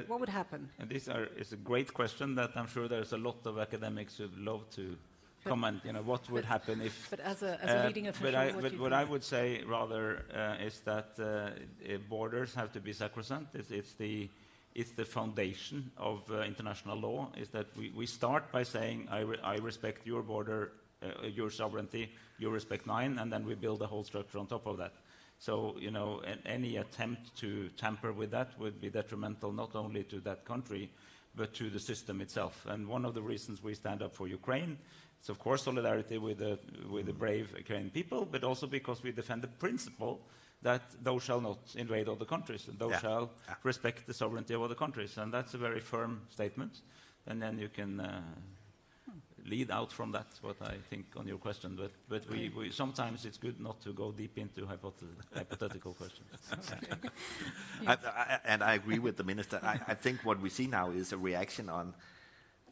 What would happen? And it's a great question that I'm sure there's a lot of academics who'd love to comment. You know, what would happen if? But as a leading official, what I would say rather is that borders have to be sacrosanct. It's the foundation of international law. Is that we start by saying I respect your border, your sovereignty, you respect mine, and then we build a whole structure on top of that. So, you know, any attempt to tamper with that would be detrimental not only to that country, but to the system itself. And one of the reasons we stand up for Ukraine is, of course, solidarity with the brave Ukrainian people, but also because we defend the principle that thou shalt not invade other countries, and thou shalt respect the sovereignty of other countries. And that's a very firm statement. And then you can lead out from that what I think on your question. But we sometimes it's good not to go deep into hypothetical questions. And I agree with the minister. I think what we see now is a reaction on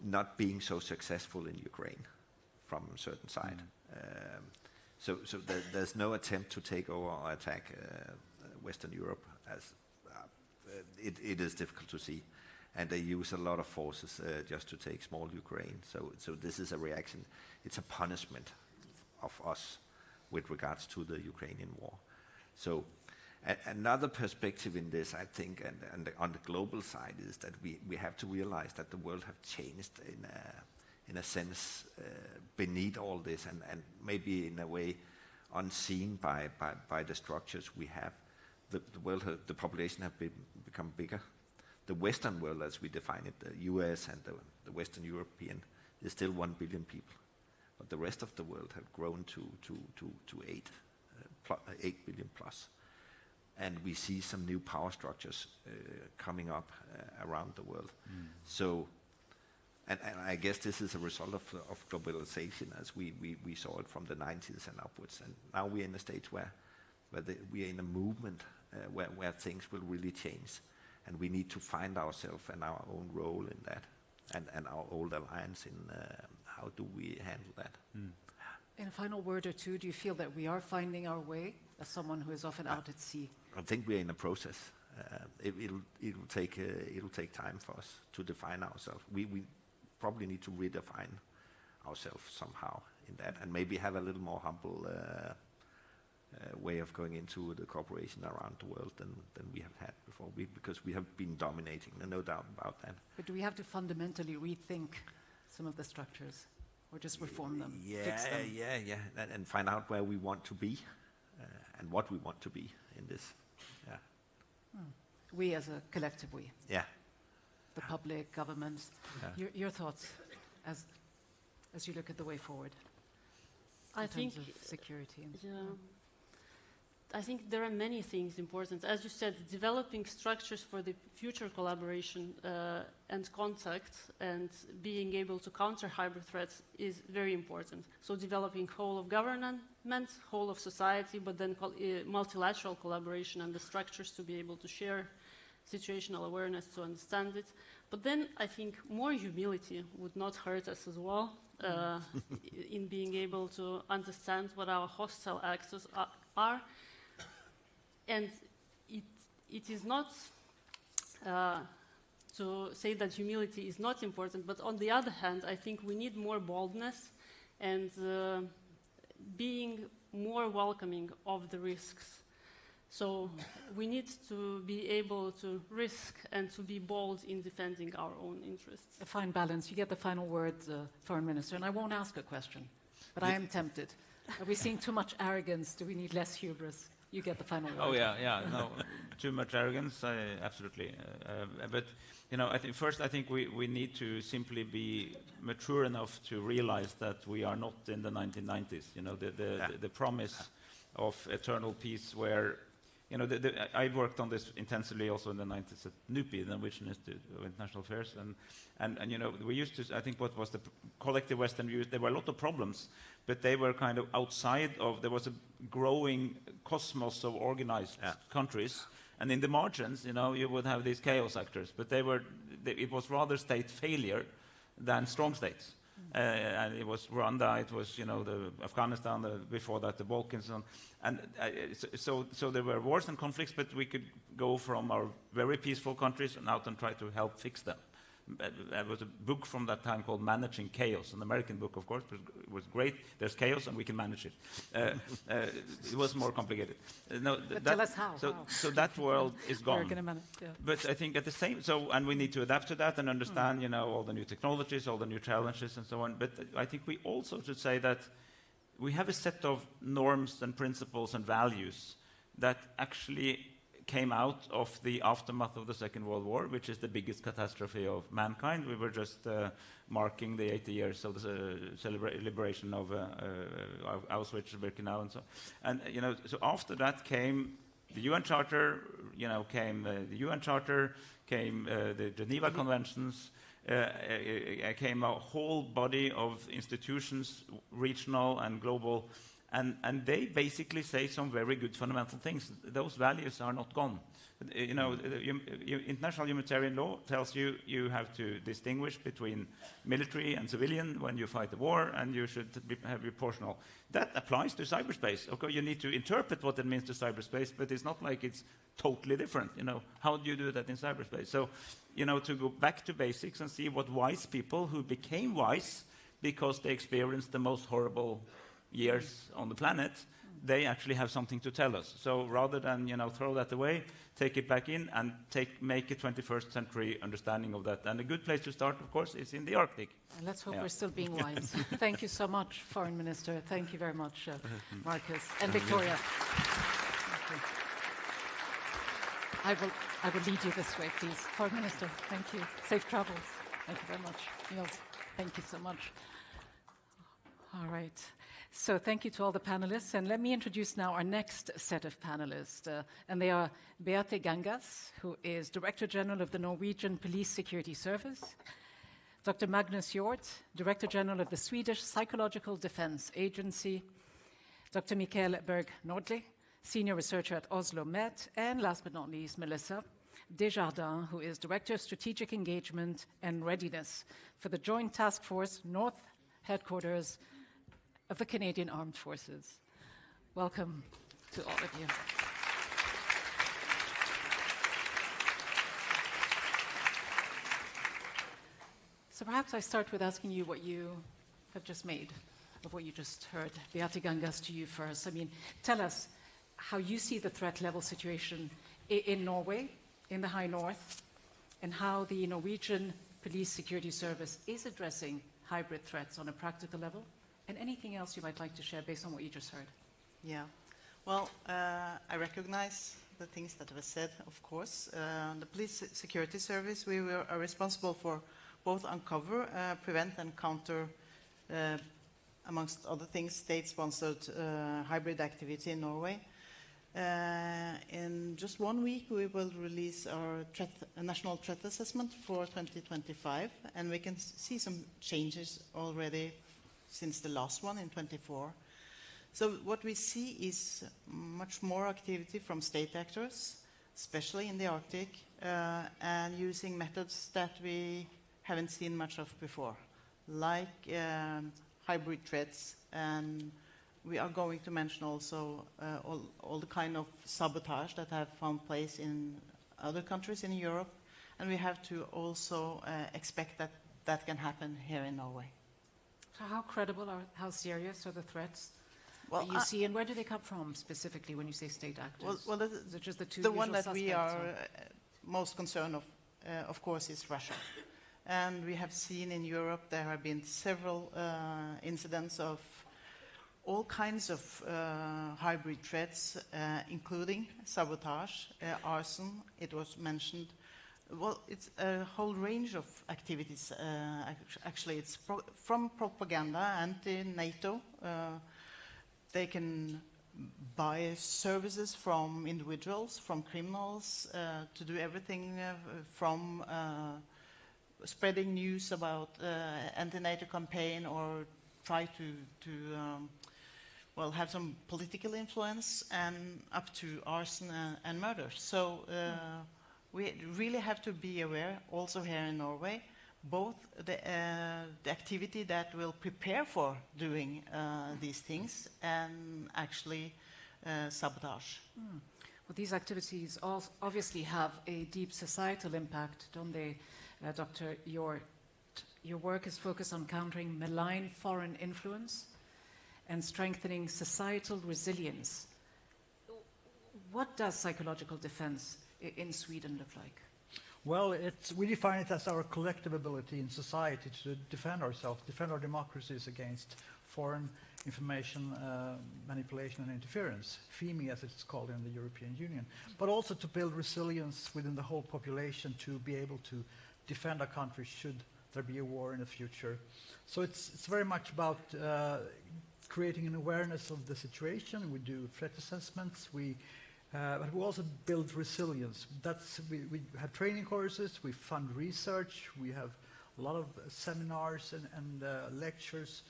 not being so successful in Ukraine from a certain side. So there's no attempt to take over or attack Western Europe. As it is difficult to see. And they use a lot of forces just to take small Ukraine. So this is a reaction. It's a punishment of us with regards to the Ukrainian war. So another perspective in this, I think, and on the global side, is that we have to realize that the world have changed in a sense beneath all this, and maybe in a way unseen by the structures we have. The population have become bigger. The Western world, as we define it, the US and the Western European, is still 1 billion people. But the rest of the world have grown to 8 billion plus. And we see some new power structures coming up around the world. So, and I guess this is a result of globalization, as we saw it from the 90s and upwards. And now we're in a stage where we are in a movement where things will really change. And we need to find ourselves and our own role in that, and our old alliance in how do we handle that. In a final word or two, do you feel that we are finding our way as someone who is often out at sea? I think we're in a process. It'll take time for us to define ourselves. We probably need to redefine ourselves somehow in that, and maybe have a little more humble way of going into the cooperation around the world than we have had before, because we have been dominating, no doubt about that. But do we have to fundamentally rethink some of the structures, or just reform them, fix them? And find out where we want to be, and what we want to be in this. We as a collective we. The public, governments. Your thoughts as you look at the way forward? I think in terms of security. I think there are many things important. As you said, developing structures for the future collaboration and contact and being able to counter hybrid threats is very important. So developing whole of government, whole of society, but then multilateral collaboration and the structures to be able to share situational awareness to understand it. But then I think more humility would not hurt us as well in being able to understand what our hostile actors are. And it is not to say that humility is not important, but on the other hand, I think we need more boldness and being more welcoming of the risks. So we need to be able to risk and to be bold in defending our own interests. A fine balance. You get the final word, Foreign Minister, and I won't ask a question, but I am tempted. Are we seeing too much arrogance? Do we need less hubris? You get the final word. Oh yeah, no, too much arrogance, absolutely. But I think we need to simply be mature enough to realize that we are not in the 1990s. The promise of eternal peace, where I worked on this intensively also in the 90s at NUPI, the Norwegian Institute of International Affairs, and we used to. I think what was the collective Western view? There were a lot of problems, but they were kind of outside of. There was a growing cosmos of organized countries, and in the margins, you would have these chaos actors, but it was rather state failure than strong states. And it was Rwanda, it was the Afghanistan, before that the Balkans, and so there were wars and conflicts, but we could go from our very peaceful countries and out and try to help fix them. There was a book from that time called Managing Chaos, an American book, of course, but it was great. There's chaos and we can manage it. It was more complicated. Tell us how. So that world is gone. We're going to manage, yeah. But I think at the same, and we need to adapt to that and understand, all the new technologies, all the new challenges and so on. But I think we also should say that we have a set of norms and principles and values that actually came out of the aftermath of the Second World War, which is the biggest catastrophe of mankind. We were just marking the 80 years of the liberation of Auschwitz, Birkenau, and so on. And so after that came the UN Charter. Came the UN Charter, came the Geneva Conventions. Came a whole body of institutions, regional and global. And they basically say some very good fundamental things. Those values are not gone. International humanitarian law tells you have to distinguish between military and civilian when you fight a war, and you should have proportional. That applies to cyberspace. Okay, you need to interpret what it means to cyberspace, but it's not like it's totally different. How do you do that in cyberspace? So, to go back to basics and see what wise people who became wise because they experienced the most horrible years on the planet, they actually have something to tell us. So rather than throw that away, take it back in and make a 21st century understanding of that. And a good place to start, of course, is in the Arctic. And let's hope we're still being wise. Thank you so much, Foreign Minister. Thank you very much, Marcus and Victoria. I will lead you this way, please. Foreign Minister, thank you. Safe travels. Thank you very much. Niels, thank you so much. All right. So thank you to all the panelists. And let me introduce now our next set of panelists. And they are Beate Gangas, who is Director General of the Norwegian Police Security Service, Dr. Magnus Hjort, Director General of the Swedish Psychological Defense Agency, Dr. Mikael Berg Nordli, Senior Researcher at Oslo Met, and last but not least, Melissa Desjardins, who is Director of Strategic Engagement and Readiness for the Joint Task Force North Headquarters of the Canadian Armed Forces. Welcome to all of you. So perhaps I start with asking you what you have just made of what you just heard. Beate Gangas, to you first. I mean, tell us how you see the threat level situation in Norway, in the High North, and how the Norwegian Police Security Service is addressing hybrid threats on a practical level. And anything else you might like to share based on what you just heard? Yeah. Well, I recognize the things that were said, of course. The Police Security Service, we are responsible for both uncover, prevent and counter, amongst other things, state-sponsored hybrid activity in Norway. In just 1 week, we will release our national threat assessment for 2025, and we can see some changes already since the last one in 24. So what we see is much more activity from state actors, especially in the Arctic, and using methods that we haven't seen much of before, like hybrid threats, and we are going to mention also all the kind of sabotage that have found place in other countries in Europe, and we have to also expect that that can happen here in Norway. So how credible or how serious are the threats Well, that you see, and where do they come from specifically when you say state actors? Well, Is it just the one usual that we suspects, are or? most concerned of course, is Russia. And we have seen in Europe there have been several incidents of all kinds of hybrid threats, including sabotage, arson, it was mentioned. Well, it's a whole range of activities. Actually, it's from propaganda and NATO. They can buy services from individuals, from criminals, to do everything from spreading news about anti-NATO campaign, or try to well, have some political influence, and up to arson and murder. So we really have to be aware, also here in Norway, both the activity that will prepare for doing these things and actually sabotage. Well, these activities obviously have a deep societal impact, don't they, Dr. Hjort? Your work is focused on countering malign foreign influence and strengthening societal resilience. What does psychological defense in Sweden look like? Well, we define it as our collective ability in society to defend ourselves, defend our democracies against foreign information manipulation and interference, FIMI as it's called in the European Union, but also to build resilience within the whole population to be able to defend our country should there be a war in the future. So it's very much about creating an awareness of the situation. We do threat assessments, but we also build resilience. We have training courses, we fund research, we have a lot of seminars and lectures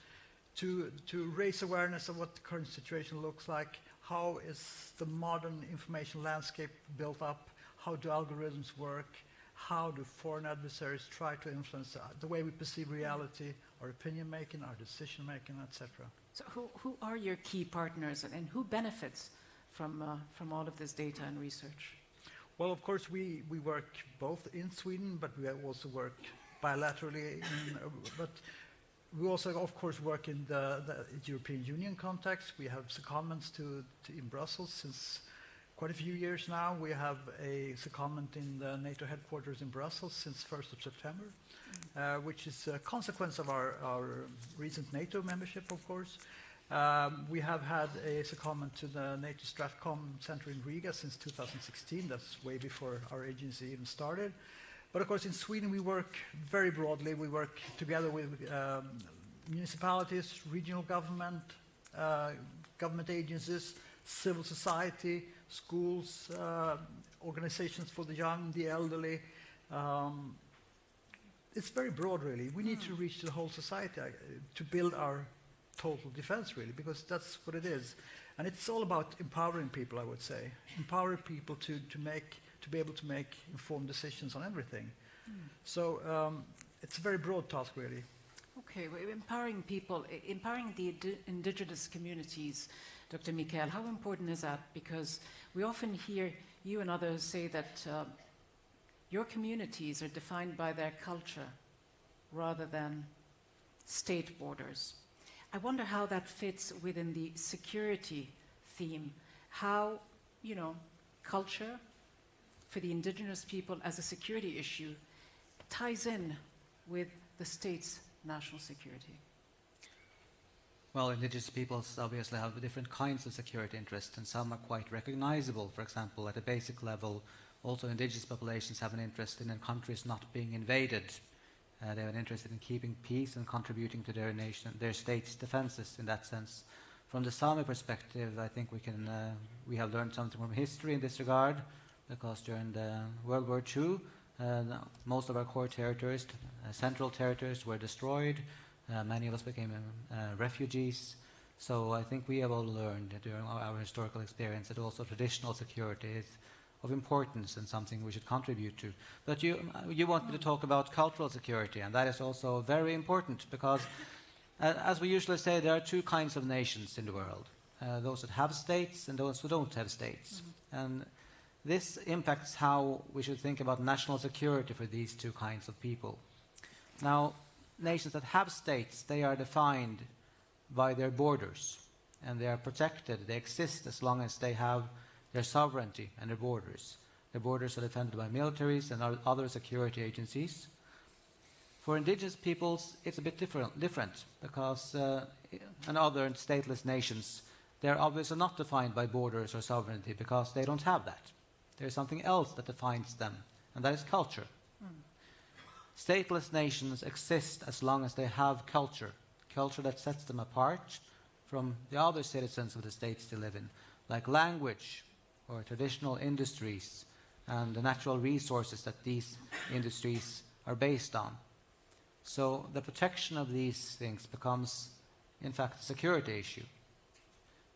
to raise awareness of what the current situation looks like, how is the modern information landscape built up, how do algorithms work, how do foreign adversaries try to influence the way we perceive reality, our opinion making, our decision making, etc. So who are your key partners, and who benefits from all of this data and research? Well, of course, we work both in Sweden, but we also work bilaterally. But we also, of course, work in the European Union context. We have secondments in Brussels since quite a few years now. We have a secondment in the NATO headquarters in Brussels since 1st of September, which is a consequence of our recent NATO membership, of course. We have had a secondment to the NATO Stratcom Center in Riga since 2016. That's way before our agency even started. But of course, in Sweden, we work very broadly. We work together with municipalities, regional government, government agencies, civil society, schools, organizations for the young, the elderly. It's very broad, really. We need to reach the whole society to build our total defense, really, because that's what it is. And it's all about empowering people, I would say. Empower people to be able to make informed decisions on everything. So it's a very broad task, really. Okay, well, empowering people, empowering the indigenous communities, Dr. Mikael, how important is that? Because we often hear you and others say that your communities are defined by their culture rather than state borders. I wonder how that fits within the security theme, how, culture for the indigenous people as a security issue ties in with the state's national security. Well, indigenous peoples obviously have different kinds of security interests, and some are quite recognizable. For example, at a basic level, also indigenous populations have an interest in their countries not being invaded. They have an interest in keeping peace and contributing to their state's defenses in that sense. From the Sami perspective, I think we have learned something from history in this regard, because during the World War II, most of our core territories, central territories, were destroyed. Many of us became refugees. So I think we have all learned during our historical experience that also traditional security is of importance and something we should contribute to. But you want me to talk about cultural security, and that is also very important, because as we usually say, there are two kinds of nations in the world, those that have states and those who don't have states. And this impacts how we should think about national security for these two kinds of people. Now, nations that have states, they are defined by their borders, and they are protected. They exist as long as they have their sovereignty and their borders. Their borders are defended by militaries and other security agencies. For indigenous peoples, it's a bit different, because and other stateless nations, they're obviously not defined by borders or sovereignty, because they don't have that. There's something else that defines them, and that is culture. Stateless nations exist as long as they have culture that sets them apart from the other citizens of the states they live in, like language or traditional industries and the natural resources that these industries are based on. So the protection of these things becomes, in fact, a security issue.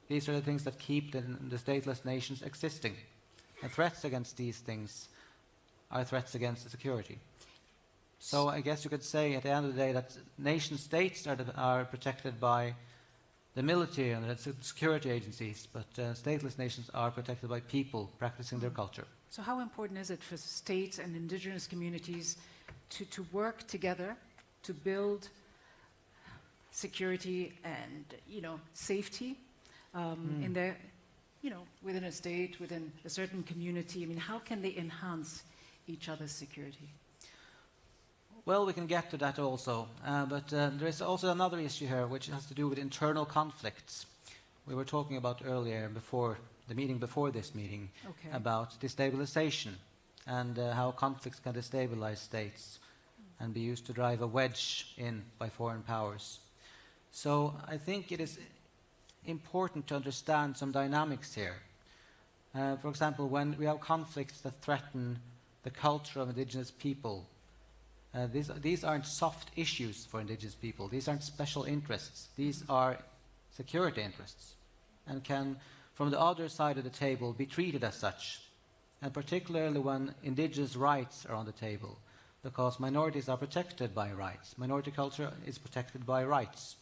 These are the things that keep the stateless nations existing. And threats against these things are threats against the security. So I guess you could say at the end of the day that nation-states are protected by the military and the security agencies, but stateless nations are protected by people practicing their culture. So how important is it for states and indigenous communities to work together to build security and safety in their within a state, within a certain community? I mean, how can they enhance each other's security? Well, we can get to that also, but there is also another issue here which has to do with internal conflicts. We were talking about earlier, before the meeting, before this meeting, about destabilization and how conflicts can destabilize states and be used to drive a wedge in by foreign powers. So I think it is important to understand some dynamics here. For example, when we have conflicts that threaten the culture of indigenous people, these aren't soft issues for indigenous people. These aren't special interests. These are security interests, and can, from the other side of the table, be treated as such. And particularly when indigenous rights are on the table, because minorities are protected by rights. Minority culture is protected by rights.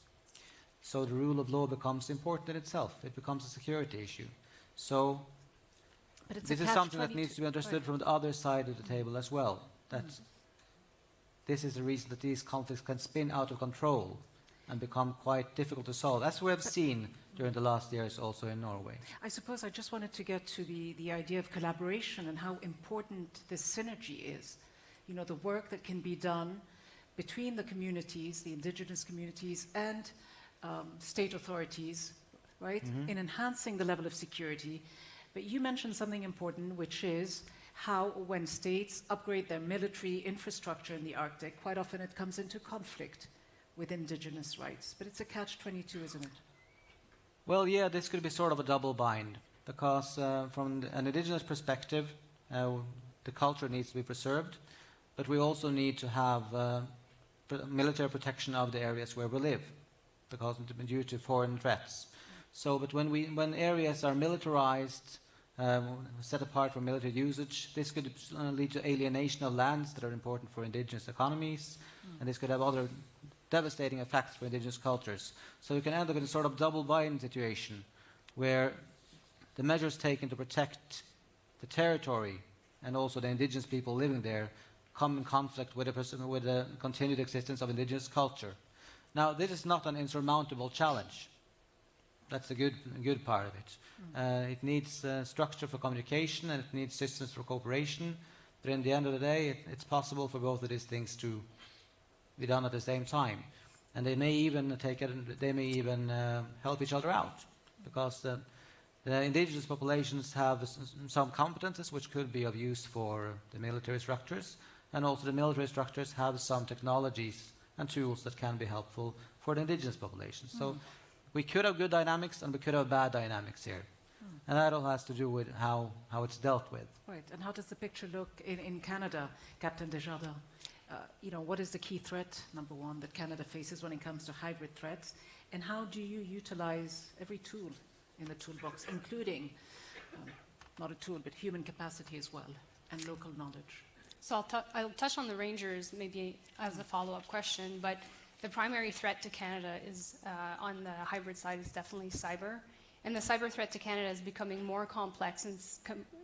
So the rule of law becomes important in itself. It becomes a security issue. So this is something that needs to be understood from the other side of the table as well. That this is the reason that these conflicts can spin out of control and become quite difficult to solve, as we have seen during the last years also in Norway. I suppose I just wanted to get to the idea of collaboration and how important this synergy is. The work that can be done between the communities, the indigenous communities, and state authorities, right, in enhancing the level of security. But you mentioned something important, which is how when states upgrade their military infrastructure in the Arctic, quite often it comes into conflict with indigenous rights. But it's a catch-22, isn't it? Well, yeah, this could be sort of a double bind, because from an indigenous perspective, the culture needs to be preserved, but we also need to have military protection of the areas where we live, because due to foreign threats. So, but when areas are militarized, set apart from military usage, this could lead to alienation of lands that are important for indigenous economies, and this could have other devastating effects for indigenous cultures. So you can end up in a sort of double bind situation, where the measures taken to protect the territory and also the indigenous people living there come in conflict with the continued existence of indigenous culture. Now, this is not an insurmountable challenge. That's the good part of it. It needs structure for communication, and it needs systems for cooperation. But in the end of the day, it's possible for both of these things to be done at the same time, and they may even help each other out, because the indigenous populations have some competences which could be of use for the military structures, and also the military structures have some technologies and tools that can be helpful for the indigenous populations. So we could have good dynamics and we could have bad dynamics here. And that all has to do with how it's dealt with. Right, and how does the picture look in Canada, Captain Desjardins? What is the key threat, number one, that Canada faces when it comes to hybrid threats? And how do you utilize every tool in the toolbox, including, not a tool, but human capacity as well, and local knowledge? So I'll touch on the Rangers maybe as a follow-up question, but the primary threat to Canada is, on the hybrid side, is definitely cyber. And the cyber threat to Canada is becoming more complex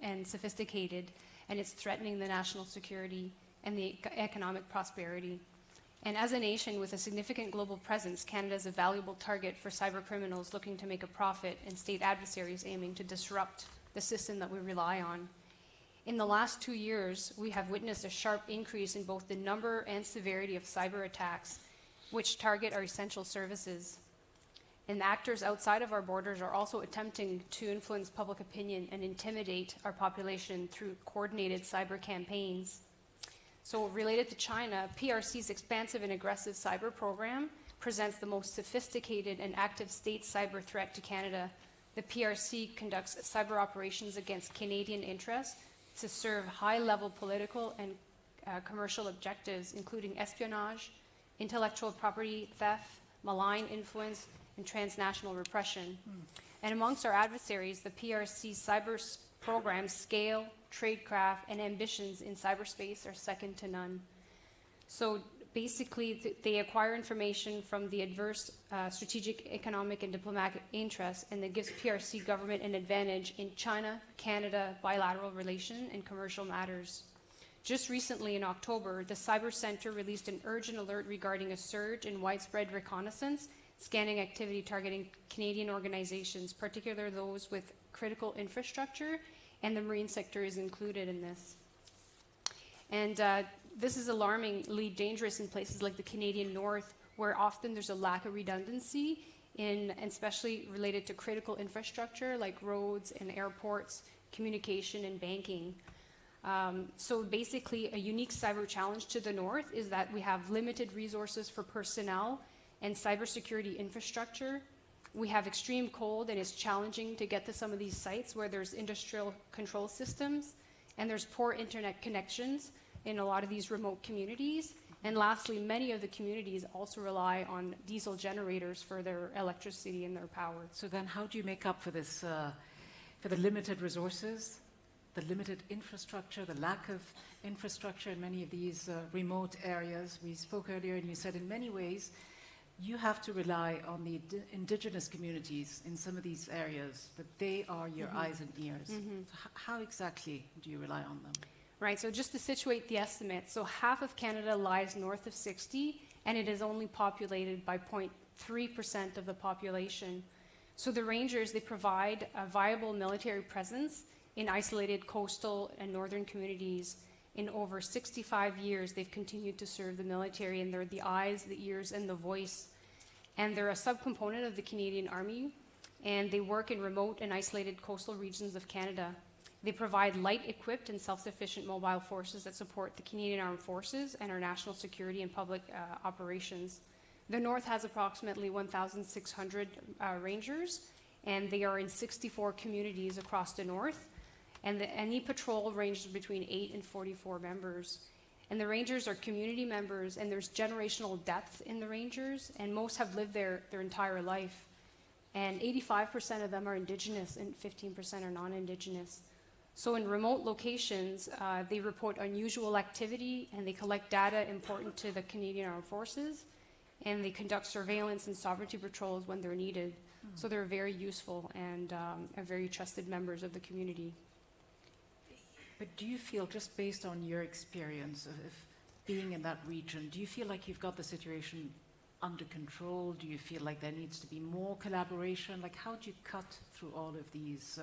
and sophisticated, and it's threatening the national security and the economic prosperity. And as a nation with a significant global presence, Canada is a valuable target for cyber criminals looking to make a profit and state adversaries aiming to disrupt the system that we rely on. In the last 2 years, we have witnessed a sharp increase in both the number and severity of cyber attacks, which target our essential services. And actors outside of our borders are also attempting to influence public opinion and intimidate our population through coordinated cyber campaigns. So related to China, PRC's expansive and aggressive cyber program presents the most sophisticated and active state cyber threat to Canada. The PRC conducts cyber operations against Canadian interests to serve high-level political and commercial objectives, including espionage, intellectual property theft, malign influence, and transnational repression. And amongst our adversaries, the PRC cyber program's scale, tradecraft, and ambitions in cyberspace are second to none. So basically, they acquire information from the adverse strategic, economic, and diplomatic interests, and that gives PRC government an advantage in China, Canada, bilateral relation, and commercial matters. Just recently, in October, the Cyber Center released an urgent alert regarding a surge in widespread reconnaissance scanning activity targeting Canadian organizations, particularly those with critical infrastructure, and the marine sector is included in this. And this is alarmingly dangerous in places like the Canadian North, where often there's a lack of redundancy, and especially related to critical infrastructure like roads and airports, communication and banking. So basically, a unique cyber challenge to the North is that we have limited resources for personnel and cybersecurity infrastructure. We have extreme cold, and it's challenging to get to some of these sites where there's industrial control systems, and there's poor internet connections in a lot of these remote communities. And lastly, many of the communities also rely on diesel generators for their electricity and their power. So then how do you make up for this, for the limited resources, the limited infrastructure, the lack of infrastructure in many of these remote areas? We spoke earlier, and you said in many ways, you have to rely on the indigenous communities in some of these areas, that they are your eyes and ears. So how exactly do you rely on them? Right, so just to situate the estimate, so half of Canada lies north of 60, and it is only populated by 0.3% of the population. So the Rangers, they provide a viable military presence in isolated coastal and northern communities. In over 65 years, they've continued to serve the military, and they're the eyes, the ears, and the voice. And they're a subcomponent of the Canadian Army, and they work in remote and isolated coastal regions of Canada. They provide light-equipped and self-sufficient mobile forces that support the Canadian Armed Forces and our national security and public operations. The North has approximately 1,600 Rangers, and they are in 64 communities across the North. And any patrol ranges between 8 and 44 members. And the Rangers are community members, and there's generational depth in the Rangers, and most have lived there their entire life. And 85% of them are Indigenous, and 15% are non-Indigenous. So in remote locations, they report unusual activity, and they collect data important to the Canadian Armed Forces, and they conduct surveillance and sovereignty patrols when they're needed. So they're very useful and are very trusted members of the community. But do you feel, just based on your experience of being in that region, do you feel like you've got the situation under control? Do you feel like there needs to be more collaboration? Like, how do you cut through all of these,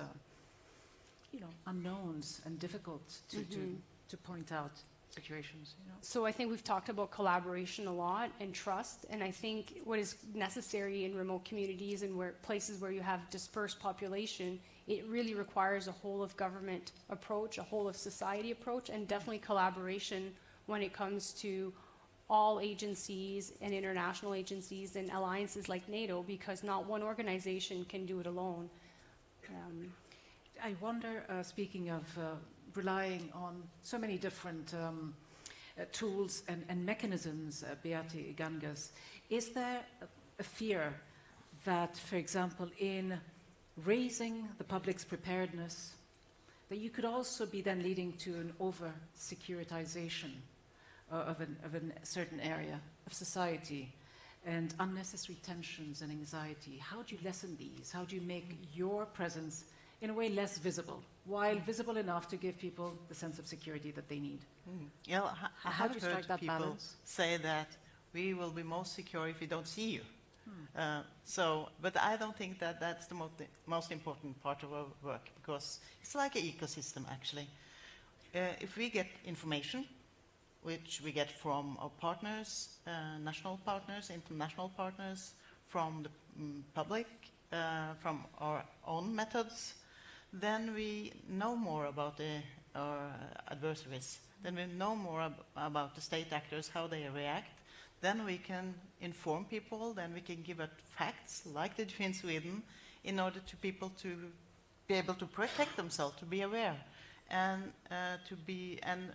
unknowns and difficult to point out situations? So I think we've talked about collaboration a lot and trust, and I think what is necessary in remote communities and places where you have dispersed population, it really requires a whole of government approach, a whole of society approach, and definitely collaboration when it comes to all agencies and international agencies and alliances like NATO, because not one organization can do it alone. I wonder, speaking of relying on so many different tools and mechanisms, Beate Gangas, is there a fear that, for example, in raising the public's preparedness, that you could also be then leading to an over-securitization of a certain area of society and unnecessary tensions and anxiety? How do you lessen these? How do you make your presence in a way less visible, while visible enough to give people the sense of security that they need? Yeah, I How do have you strike heard that people balance? say that we will be most secure if we don't see you. But I don't think that that's the most important part of our work, because it's like an ecosystem, actually. If we get information, which we get from our partners, national partners, international partners, from the public, from our own methods, then we know more about our adversaries. Then we know more about the state actors, how they react. Then we can inform people, then we can give out facts, like they do in Sweden, in order to people to be able to protect themselves, to be aware. And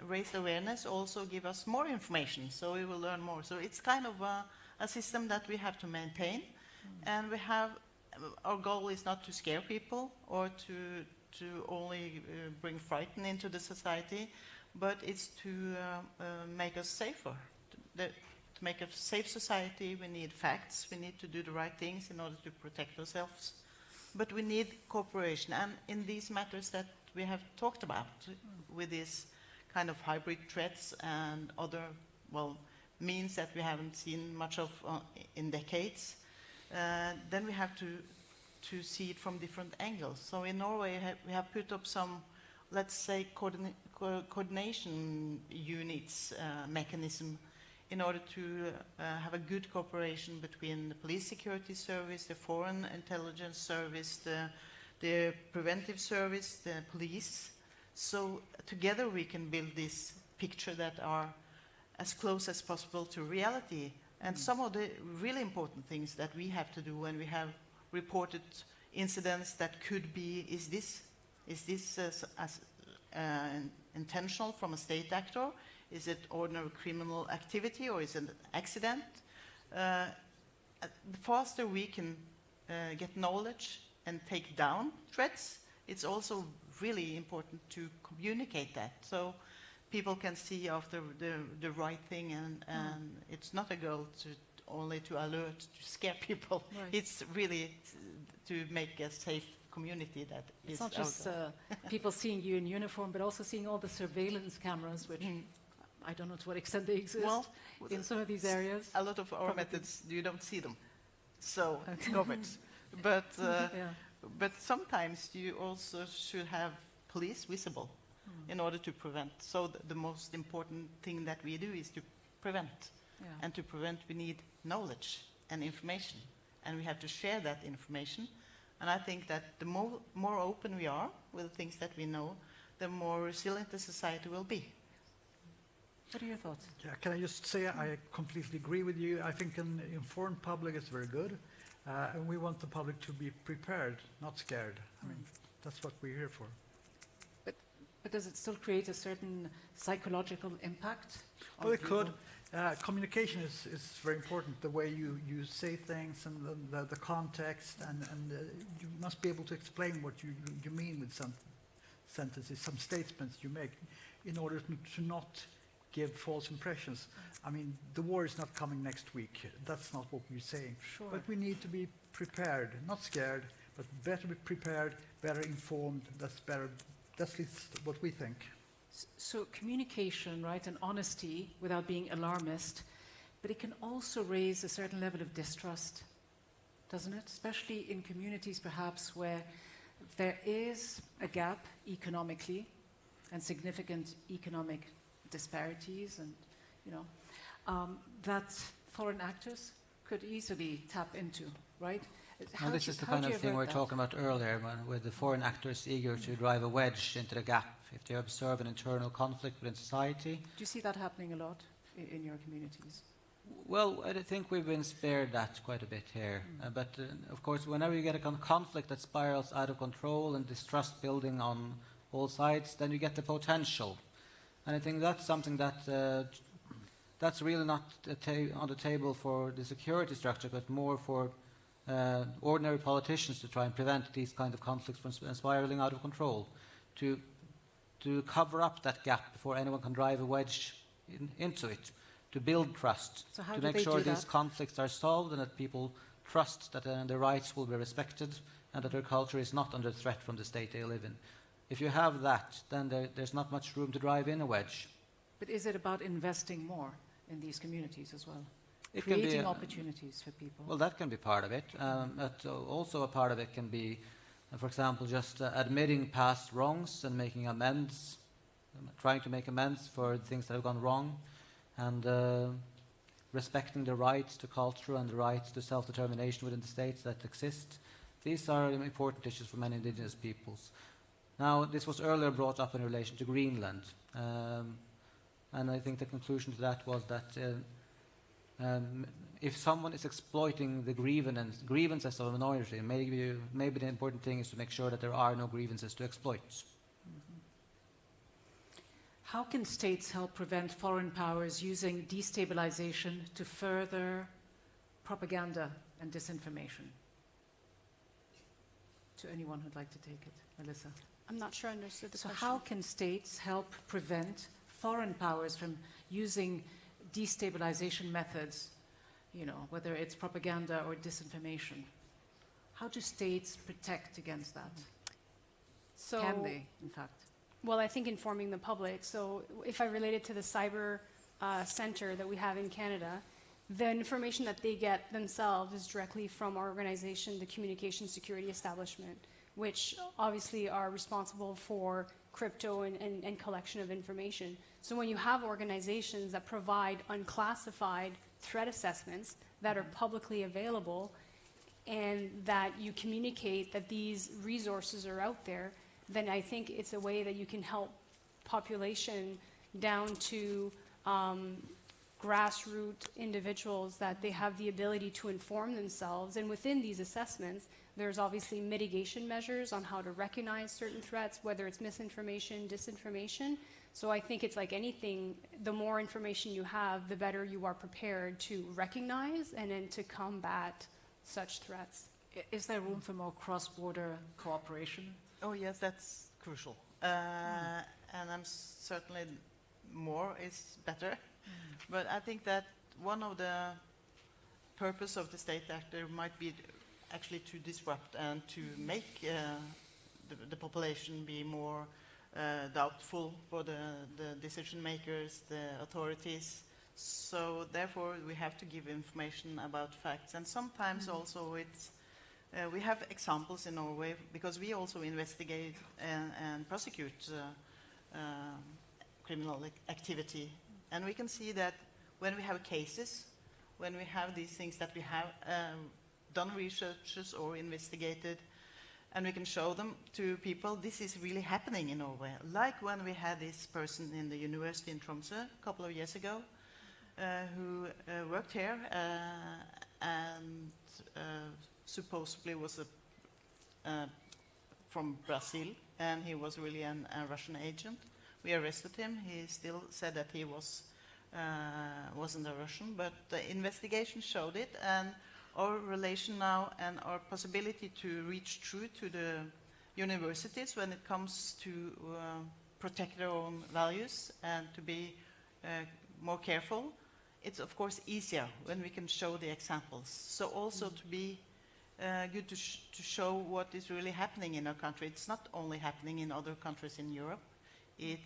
raise awareness, also give us more information, so we will learn more. So it's kind of a system that we have to maintain. And our goal is not to scare people or to only bring fright into the society, but it's to make us safer. To make a safe society, we need facts, we need to do the right things in order to protect ourselves. But we need cooperation, and in these matters that we have talked about, with these kind of hybrid threats and other, means that we haven't seen much of in decades, then we have to see it from different angles. So in Norway, we have put up some, let's say, coordination units mechanism in order to have a good cooperation between the police security service, the foreign intelligence service, the preventive service, the police. So together we can build this picture that are as close as possible to reality. And some of the really important things that we have to do when we have reported incidents that could be, is this intentional from a state actor? Is it ordinary criminal activity, or is it an accident? The faster we can get knowledge and take down threats, it's also really important to communicate that, so people can see after the right thing, and it's not a goal only to alert, to scare people. Right. It's really to make a safe community that it's is not just people seeing you in uniform, but also seeing all the surveillance cameras, which I don't know to what extent they exist in some of these areas. A lot of our methods, you don't see them, so it's covered. But sometimes you also should have police visible in order to prevent. So the most important thing that we do is to prevent. And to prevent, we need knowledge and information. And we have to share that information. And I think that the more open we are with the things that we know, the more resilient the society will be. What are your thoughts? Yeah, can I just say I completely agree with you. I think an informed public is very good. And we want the public to be prepared, not scared. I mean, that's what we're here for. But does it still create a certain psychological impact? Well, it could. Communication is very important, the way you say things and the context, and you must be able to explain what you mean with some sentences, some statements you make, in order to not give false impressions. I mean, the war is not coming next week. That's not what we're saying. Sure. But we need to be prepared, not scared, but better be prepared, better informed. That's better. That's at least what we think. So communication, right, and honesty without being alarmist, but it can also raise a certain level of distrust, doesn't it? Especially in communities perhaps where there is a gap economically and significant economic disparities, and that foreign actors could easily tap into, right? Well, this is the kind of thing we were talking about earlier, with the foreign actors eager to drive a wedge into the gap. If they observe an internal conflict within society. Do you see that happening a lot? in your communities? Well, I think we've been spared that quite a bit here. But of course, whenever you get a conflict that spirals out of control and distrust building on all sides, then you get the potential. And I think that's something that that's really not on the table for the security structure, but more for ordinary politicians to try and prevent these kind of conflicts from spiraling out of control, to cover up that gap before anyone can drive a wedge into it, to build trust, So how to do make they sure do these that? conflicts are solved and that people trust that their rights will be respected and that their culture is not under threat from the state they live in. If you have that, then there's not much room to drive in a wedge. But is it about investing more in these communities as well? It can be Creating opportunities for people? Well, that can be part of it. But also a part of it can be, for example, just admitting past wrongs and making amends, trying to make amends for things that have gone wrong, and respecting the rights to culture and the rights to self-determination within the states that exist. These are important issues for many indigenous peoples. Now, this was earlier brought up in relation to Greenland, and I think the conclusion to that was that if someone is exploiting the grievances of a minority, maybe the important thing is to make sure that there are no grievances to exploit. How can states help prevent foreign powers using destabilization to further propaganda and disinformation? To anyone who'd like to take it, Melissa. I'm not sure I understood the So question. how can states help prevent foreign powers from using destabilization methods, whether it's propaganda or disinformation? How do states protect against that? So, Can they, in fact? well, I think informing the public. So if I relate it to the cyber center that we have in Canada, the information that they get themselves is directly from our organization, the Communication Security Establishment, which obviously are responsible for crypto and collection of information. So when you have organizations that provide unclassified threat assessments that are publicly available and that you communicate that these resources are out there, then I think it's a way that you can help population down to grassroots individuals, that they have the ability to inform themselves. And within these assessments, there's obviously mitigation measures on how to recognize certain threats, whether it's misinformation, disinformation. So I think it's like anything, the more information you have, the better you are prepared to recognize and then to combat such threats. Is there room for more cross-border cooperation? Oh yes, that's crucial. And I'm certainly more is better. But I think that one of the purpose of the state actor might be actually to disrupt and to make the population be more doubtful for the decision makers, the authorities. So therefore we have to give information about facts. And sometimes also it's we have examples in Norway, because we also investigate and prosecute criminal activity. And we can see that when we have cases, when we have these things that we have done researches or investigated, and we can show them to people, this is really happening in Norway. Like when we had this person in the university in Tromsø a couple of years ago, who worked here and supposedly was from Brazil, and he was really a Russian agent. We arrested him. He still said that he wasn't a Russian, but the investigation showed it, and our relation now and our possibility to reach through to the universities when it comes to protect their own values and to be more careful, it's of course easier when we can show the examples. So also to be good to show what is really happening in our country. It's not only happening in other countries in Europe. It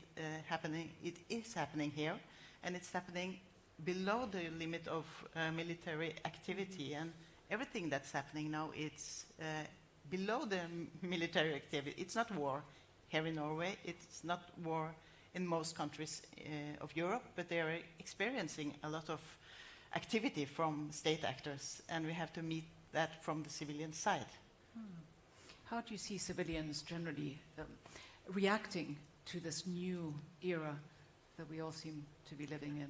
is happening here, and it's happening below the limit of military activity. And everything that's happening now, it's below the military activity. It's not war here in Norway. It's not war in most countries of Europe, but they are experiencing a lot of activity from state actors, and we have to meet that from the civilian side. How do you see civilians generally reacting to this new era that we all seem to be living in?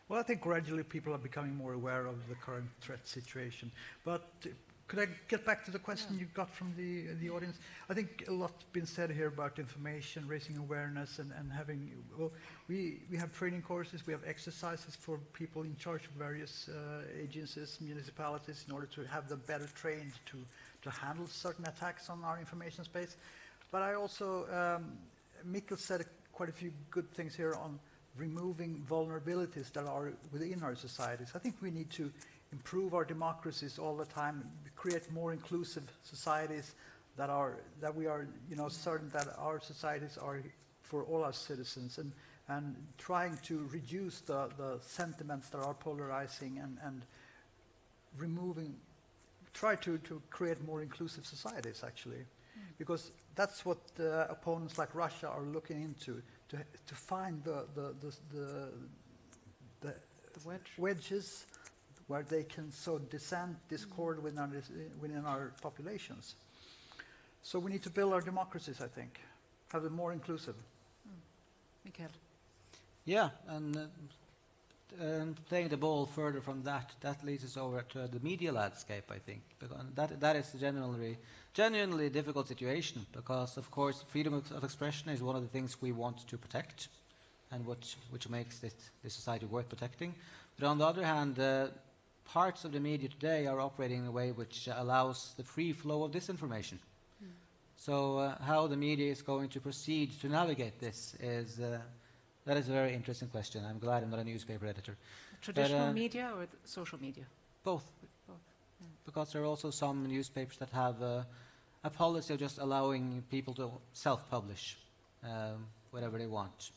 Well, I think gradually people are becoming more aware of the current threat situation. But could I get back to the question you got from the audience? I think a lot's been said here about information, raising awareness, and having, well, we have training courses, we have exercises for people in charge of various agencies, municipalities, in order to have them better trained to handle certain attacks on our information space. But I also, Mikkel said quite a few good things here on removing vulnerabilities that are within our societies. I think we need to improve our democracies all the time, create more inclusive societies that we are, certain that our societies are for all our citizens, and trying to reduce the sentiments that are polarizing and try to create more inclusive societies, actually, because that's what opponents like Russia are looking into, to find the wedges where they can sow dissent, discord within our populations. So we need to build our democracies, I think, have them more inclusive. Mikael. Yeah, and playing the ball further from that leads us over to the media landscape, I think. Because that is a genuinely difficult situation, because, of course, freedom of expression is one of the things we want to protect, and which makes this society worth protecting. But on the other hand, parts of the media today are operating in a way which allows the free flow of disinformation. So how the media is going to proceed to navigate this that is a very interesting question. I'm glad I'm not a newspaper editor. Traditional media or social media? Both. Because there are also some newspapers that have a policy of just allowing people to self-publish whatever they want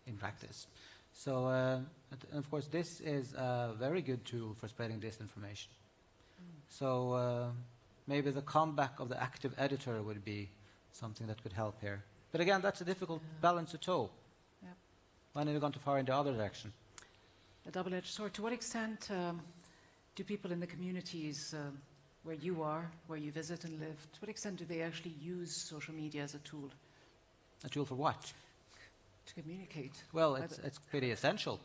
in practice. So, and of course, this is a very good tool for spreading disinformation. So maybe the comeback of the active editor would be something that could help here. But again, that's a difficult balance to toe. Yep. When have we gone too far in the other direction? A double-edged sword. To what extent do people in the communities where you are, where you visit and live, to what extent do they actually use social media as a tool? A tool for what? To communicate. Well, it's pretty essential.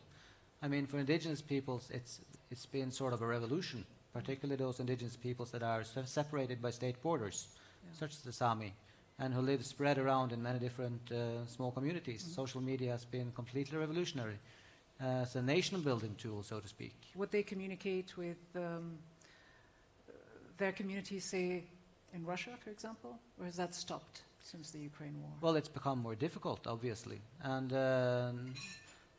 I mean, for indigenous peoples, it's been sort of a revolution, particularly those indigenous peoples that are separated by state borders, such as the Sami, and who live spread around in many different small communities. Social media has been completely revolutionary as a nation-building tool, so to speak. Would they communicate with their communities, say, in Russia, for example? Or has that stopped since the Ukraine war? Well, it's become more difficult, obviously. And,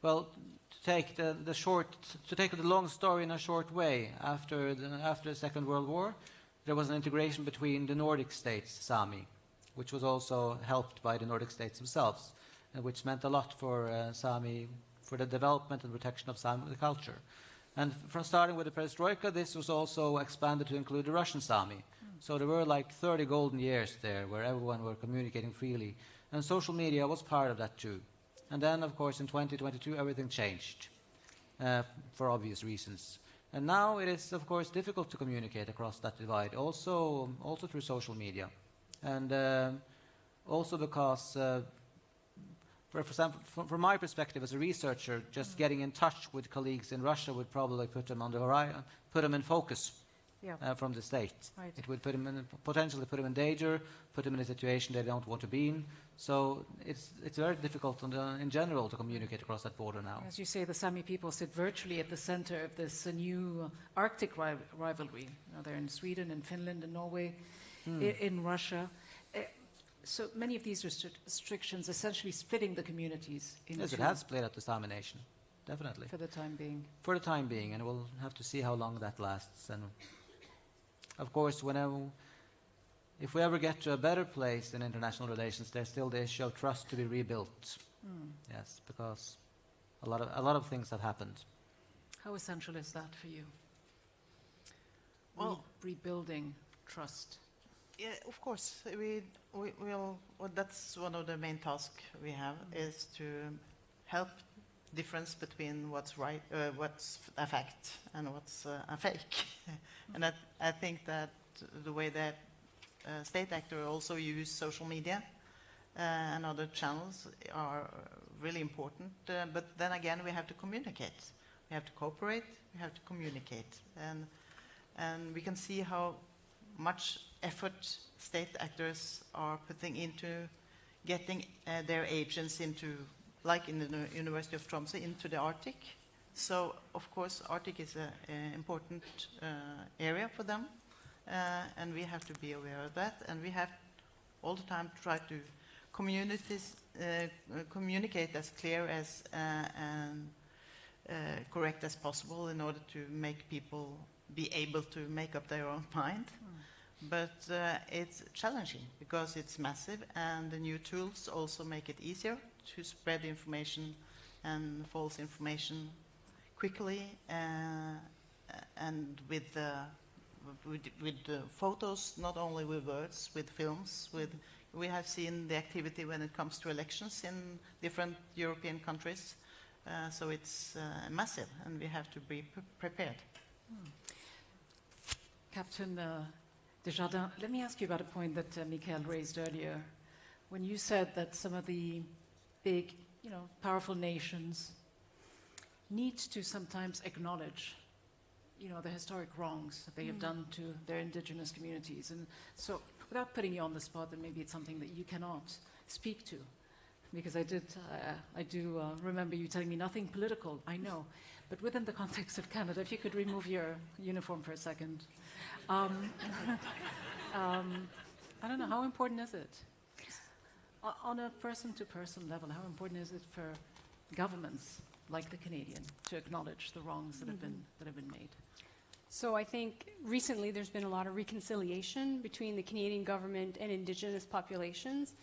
well, to take the long story in a short way, after the Second World War, there was an integration between the Nordic states, Sami, which was also helped by the Nordic states themselves, which meant a lot for Sami, for the development and protection of Sami culture. And from starting with the Perestroika, this was also expanded to include the Russian Sami. So there were like 30 golden years there where everyone were communicating freely. And social media was part of that too. And then, of course, in 2022, everything changed for obvious reasons. And now it is, of course, difficult to communicate across that divide, also through social media. And also because, for example, from my perspective as a researcher, just getting in touch with colleagues in Russia would probably put them on the horizon, put them in focus from the state. Right. It would potentially put them in danger, put them in a situation they don't want to be in. So it's very difficult in general to communicate across that border now. As you say, the Sami people sit virtually at the center of this new Arctic rivalry. They're in Sweden, in Finland, in Norway, in Russia. So many of these restrictions essentially splitting the communities into... Yes, it has split up the Sami nation, definitely. For the time being. For the time being, and we'll have to see how long that lasts. And of course, if we ever get to a better place in international relations, there's still the issue of trust to be rebuilt. Yes, because a lot of things have happened. How essential is that for you? Well, rebuilding trust. Yeah, of course. Well, that's one of the main tasks we have, is to help difference between what's right, what's a fact, and what's a fake. And I think that the way that state actors also use social media and other channels are really important. But then again, we have to communicate we have to cooperate, we have to communicate. And we can see how much effort state actors are putting into getting their agents into, like in the University of Tromsø, into the Arctic. So, of course, Arctic is an important area for them, and we have to be aware of that, and we have all the time to try to communicate as clear as and correct as possible in order to make people be able to make up their own mind. But it's challenging because it's massive, and the new tools also make it easier to spread information and false information quickly, and with photos, not only with words, with films. We have seen the activity when it comes to elections in different European countries. So it's massive, and we have to be prepared. Captain Desjardins, let me ask you about a point that Michael raised earlier. When you said that some of the big, powerful nations need to sometimes acknowledge, the historic wrongs that they have done to their indigenous communities. And so, without putting you on the spot, then maybe it's something that you cannot speak to, because I do remember you telling me nothing political, I know. But within the context of Canada, if you could remove your uniform for a second. I don't know, how important is it? On a person-to-person level, how important is it for governments like the Canadian to acknowledge the wrongs that have been made? So I think recently there's been a lot of reconciliation between the Canadian government and Indigenous populations.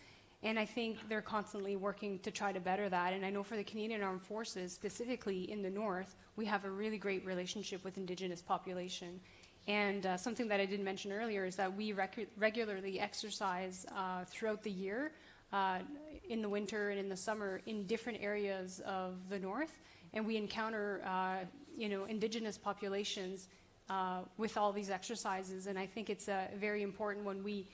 And I think they're constantly working to try to better that. And I know for the Canadian Armed Forces, specifically in the North, we have a really great relationship with Indigenous population. And something that I didn't mention earlier is that we regularly exercise throughout the year, in the winter and in the summer, in different areas of the North. And we encounter, Indigenous populations with all these exercises. And I think it's very important when we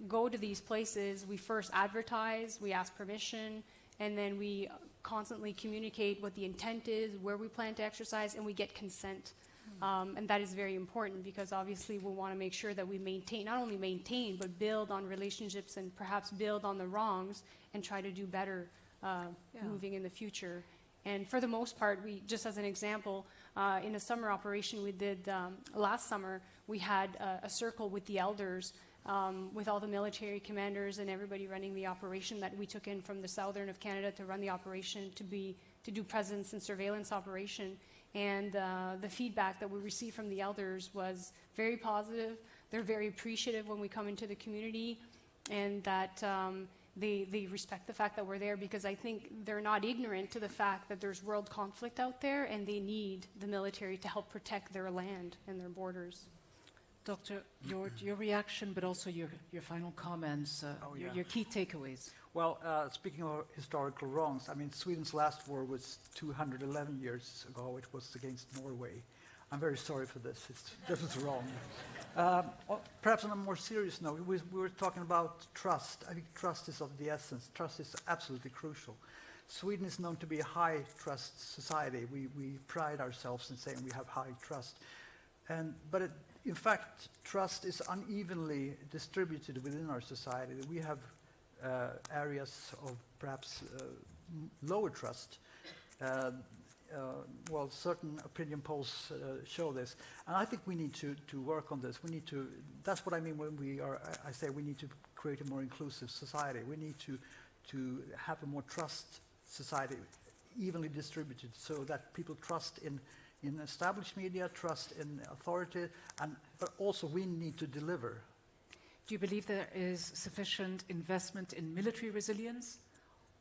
go to these places, we first advertise, we ask permission, and then we constantly communicate what the intent is, where we plan to exercise, and we get consent. And that is very important because obviously we want to make sure that we not only maintain, but build on relationships and perhaps build on the wrongs and try to do better moving in the future. And for the most part, just as an example, in a summer operation we did last summer, we had a circle with the elders, with all the military commanders and everybody running the operation that we took in from the southern of Canada to run the operation, to do presence and surveillance operation. And the feedback that we received from the elders was very positive. They're very appreciative when we come into the community, and that they respect the fact that we're there, because I think they're not ignorant to the fact that there's world conflict out there and they need the military to help protect their land and their borders. Dr. Hjort, your reaction, but also your final comments, your key takeaways. Well, speaking of historical wrongs, I mean, Sweden's last war was 211 years ago. It was against Norway. I'm very sorry for this. This is wrong. Perhaps on a more serious note, we were talking about trust. I think trust is of the essence. Trust is absolutely crucial. Sweden is known to be a high trust society. We pride ourselves in saying we have high trust. But in fact, trust is unevenly distributed within our society. We have areas of perhaps lower trust. Well, certain opinion polls show this, and I think we need to work on this. We need to. That's what I mean when I say we need to create a more inclusive society. We need to have a more trust society, evenly distributed, so that people trust in established media, trust in authority, but also we need to deliver. Do you believe there is sufficient investment in military resilience,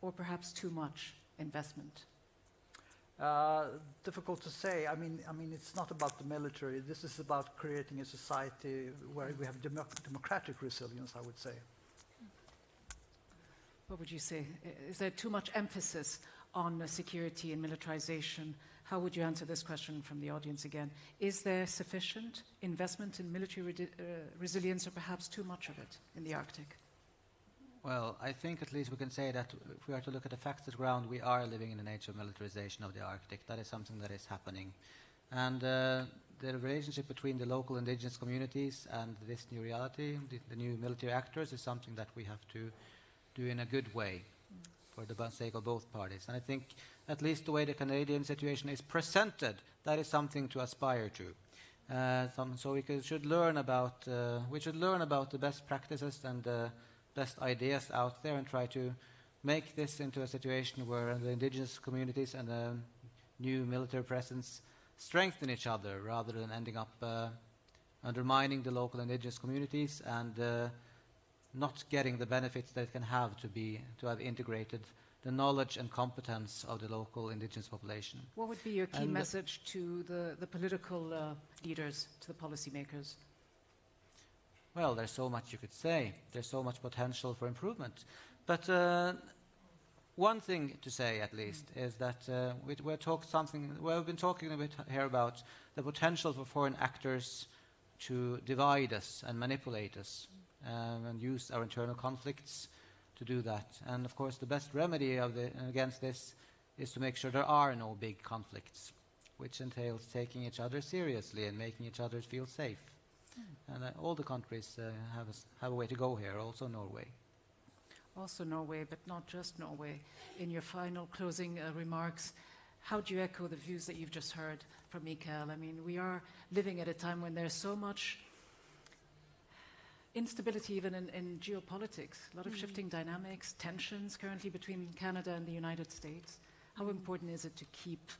or perhaps too much investment? Difficult to say. I mean, it's not about the military. This is about creating a society where we have democratic resilience, I would say. What would you say? Is there too much emphasis on security and militarization? How would you answer this question from the audience again? Is there sufficient investment in military resilience, or perhaps too much of it in the Arctic? Well, I think at least we can say that if we are to look at the facts at ground, we are living in a nature of militarization of the Arctic. That is something that is happening. And the relationship between the local indigenous communities and this new reality, the new military actors, is something that we have to do in a good way for the sake of both parties. And I think at least the way the Canadian situation is presented, that is something to aspire to. So we should learn about the best practices and best ideas out there and try to make this into a situation where the indigenous communities and the new military presence strengthen each other rather than ending up undermining the local indigenous communities and not getting the benefits that it can have to have integrated the knowledge and competence of the local indigenous population. What would be your key message to the political leaders, to the policymakers? Well, there's so much you could say. There's so much potential for improvement. But one thing to say, at least, is that we've been talking a bit here about the potential for foreign actors to divide us and manipulate us and use our internal conflicts to do that. And, of course, the best remedy against this is to make sure there are no big conflicts, which entails taking each other seriously and making each other feel safe. And all the countries have a way to go here, also Norway. Also Norway, but not just Norway. In your final closing remarks, how do you echo the views that you've just heard from Mikael? I mean, we are living at a time when there's so much instability even in geopolitics, a lot of shifting dynamics, tensions currently between Canada and the United States. How important is it to keep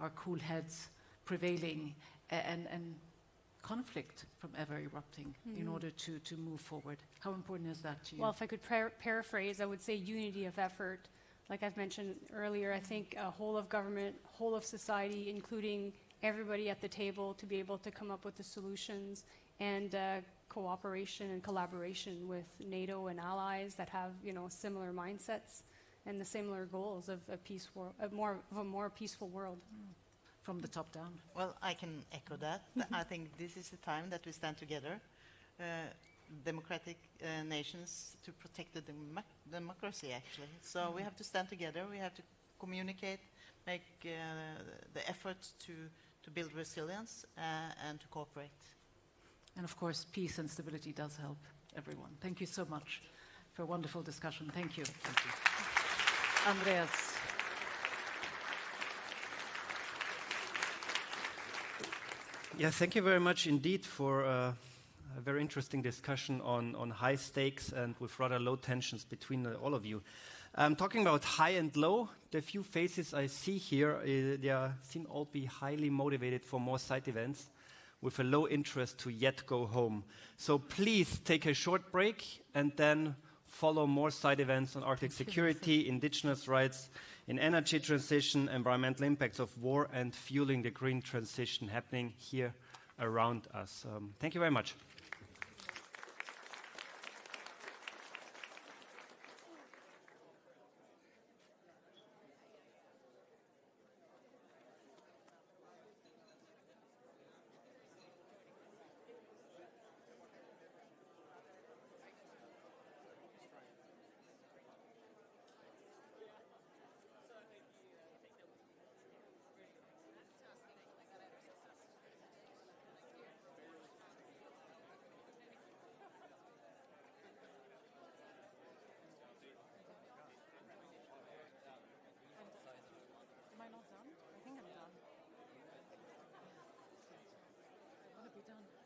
our cool heads prevailing and conflict from ever erupting in order to move forward? How important is that to you? Well, if I could paraphrase, I would say unity of effort. Like I've mentioned earlier, I think a whole of government, whole of society, including everybody at the table to be able to come up with the solutions, and cooperation and collaboration with NATO and allies that have, similar mindsets and the similar goals of a more peaceful world. From the top down. Well, I can echo that. I think this is the time that we stand together, democratic nations, to protect the democracy, actually. So we have to stand together, we have to communicate, make the effort to build resilience and to cooperate. And of course, peace and stability does help everyone. Thank you so much for a wonderful discussion. Thank you. Thank you. Andreas. Yeah, thank you very much indeed for a very interesting discussion on high stakes and with rather low tensions between all of you. Talking about high and low, the few faces I see here, they seem all to be highly motivated for more side events with a low interest to yet go home. So please take a short break and then follow more side events on Arctic security, indigenous rights, in energy transition, environmental impacts of war, and fueling the green transition happening here around us. Thank you very much. Am I not done? I think I'm done. I want to be done.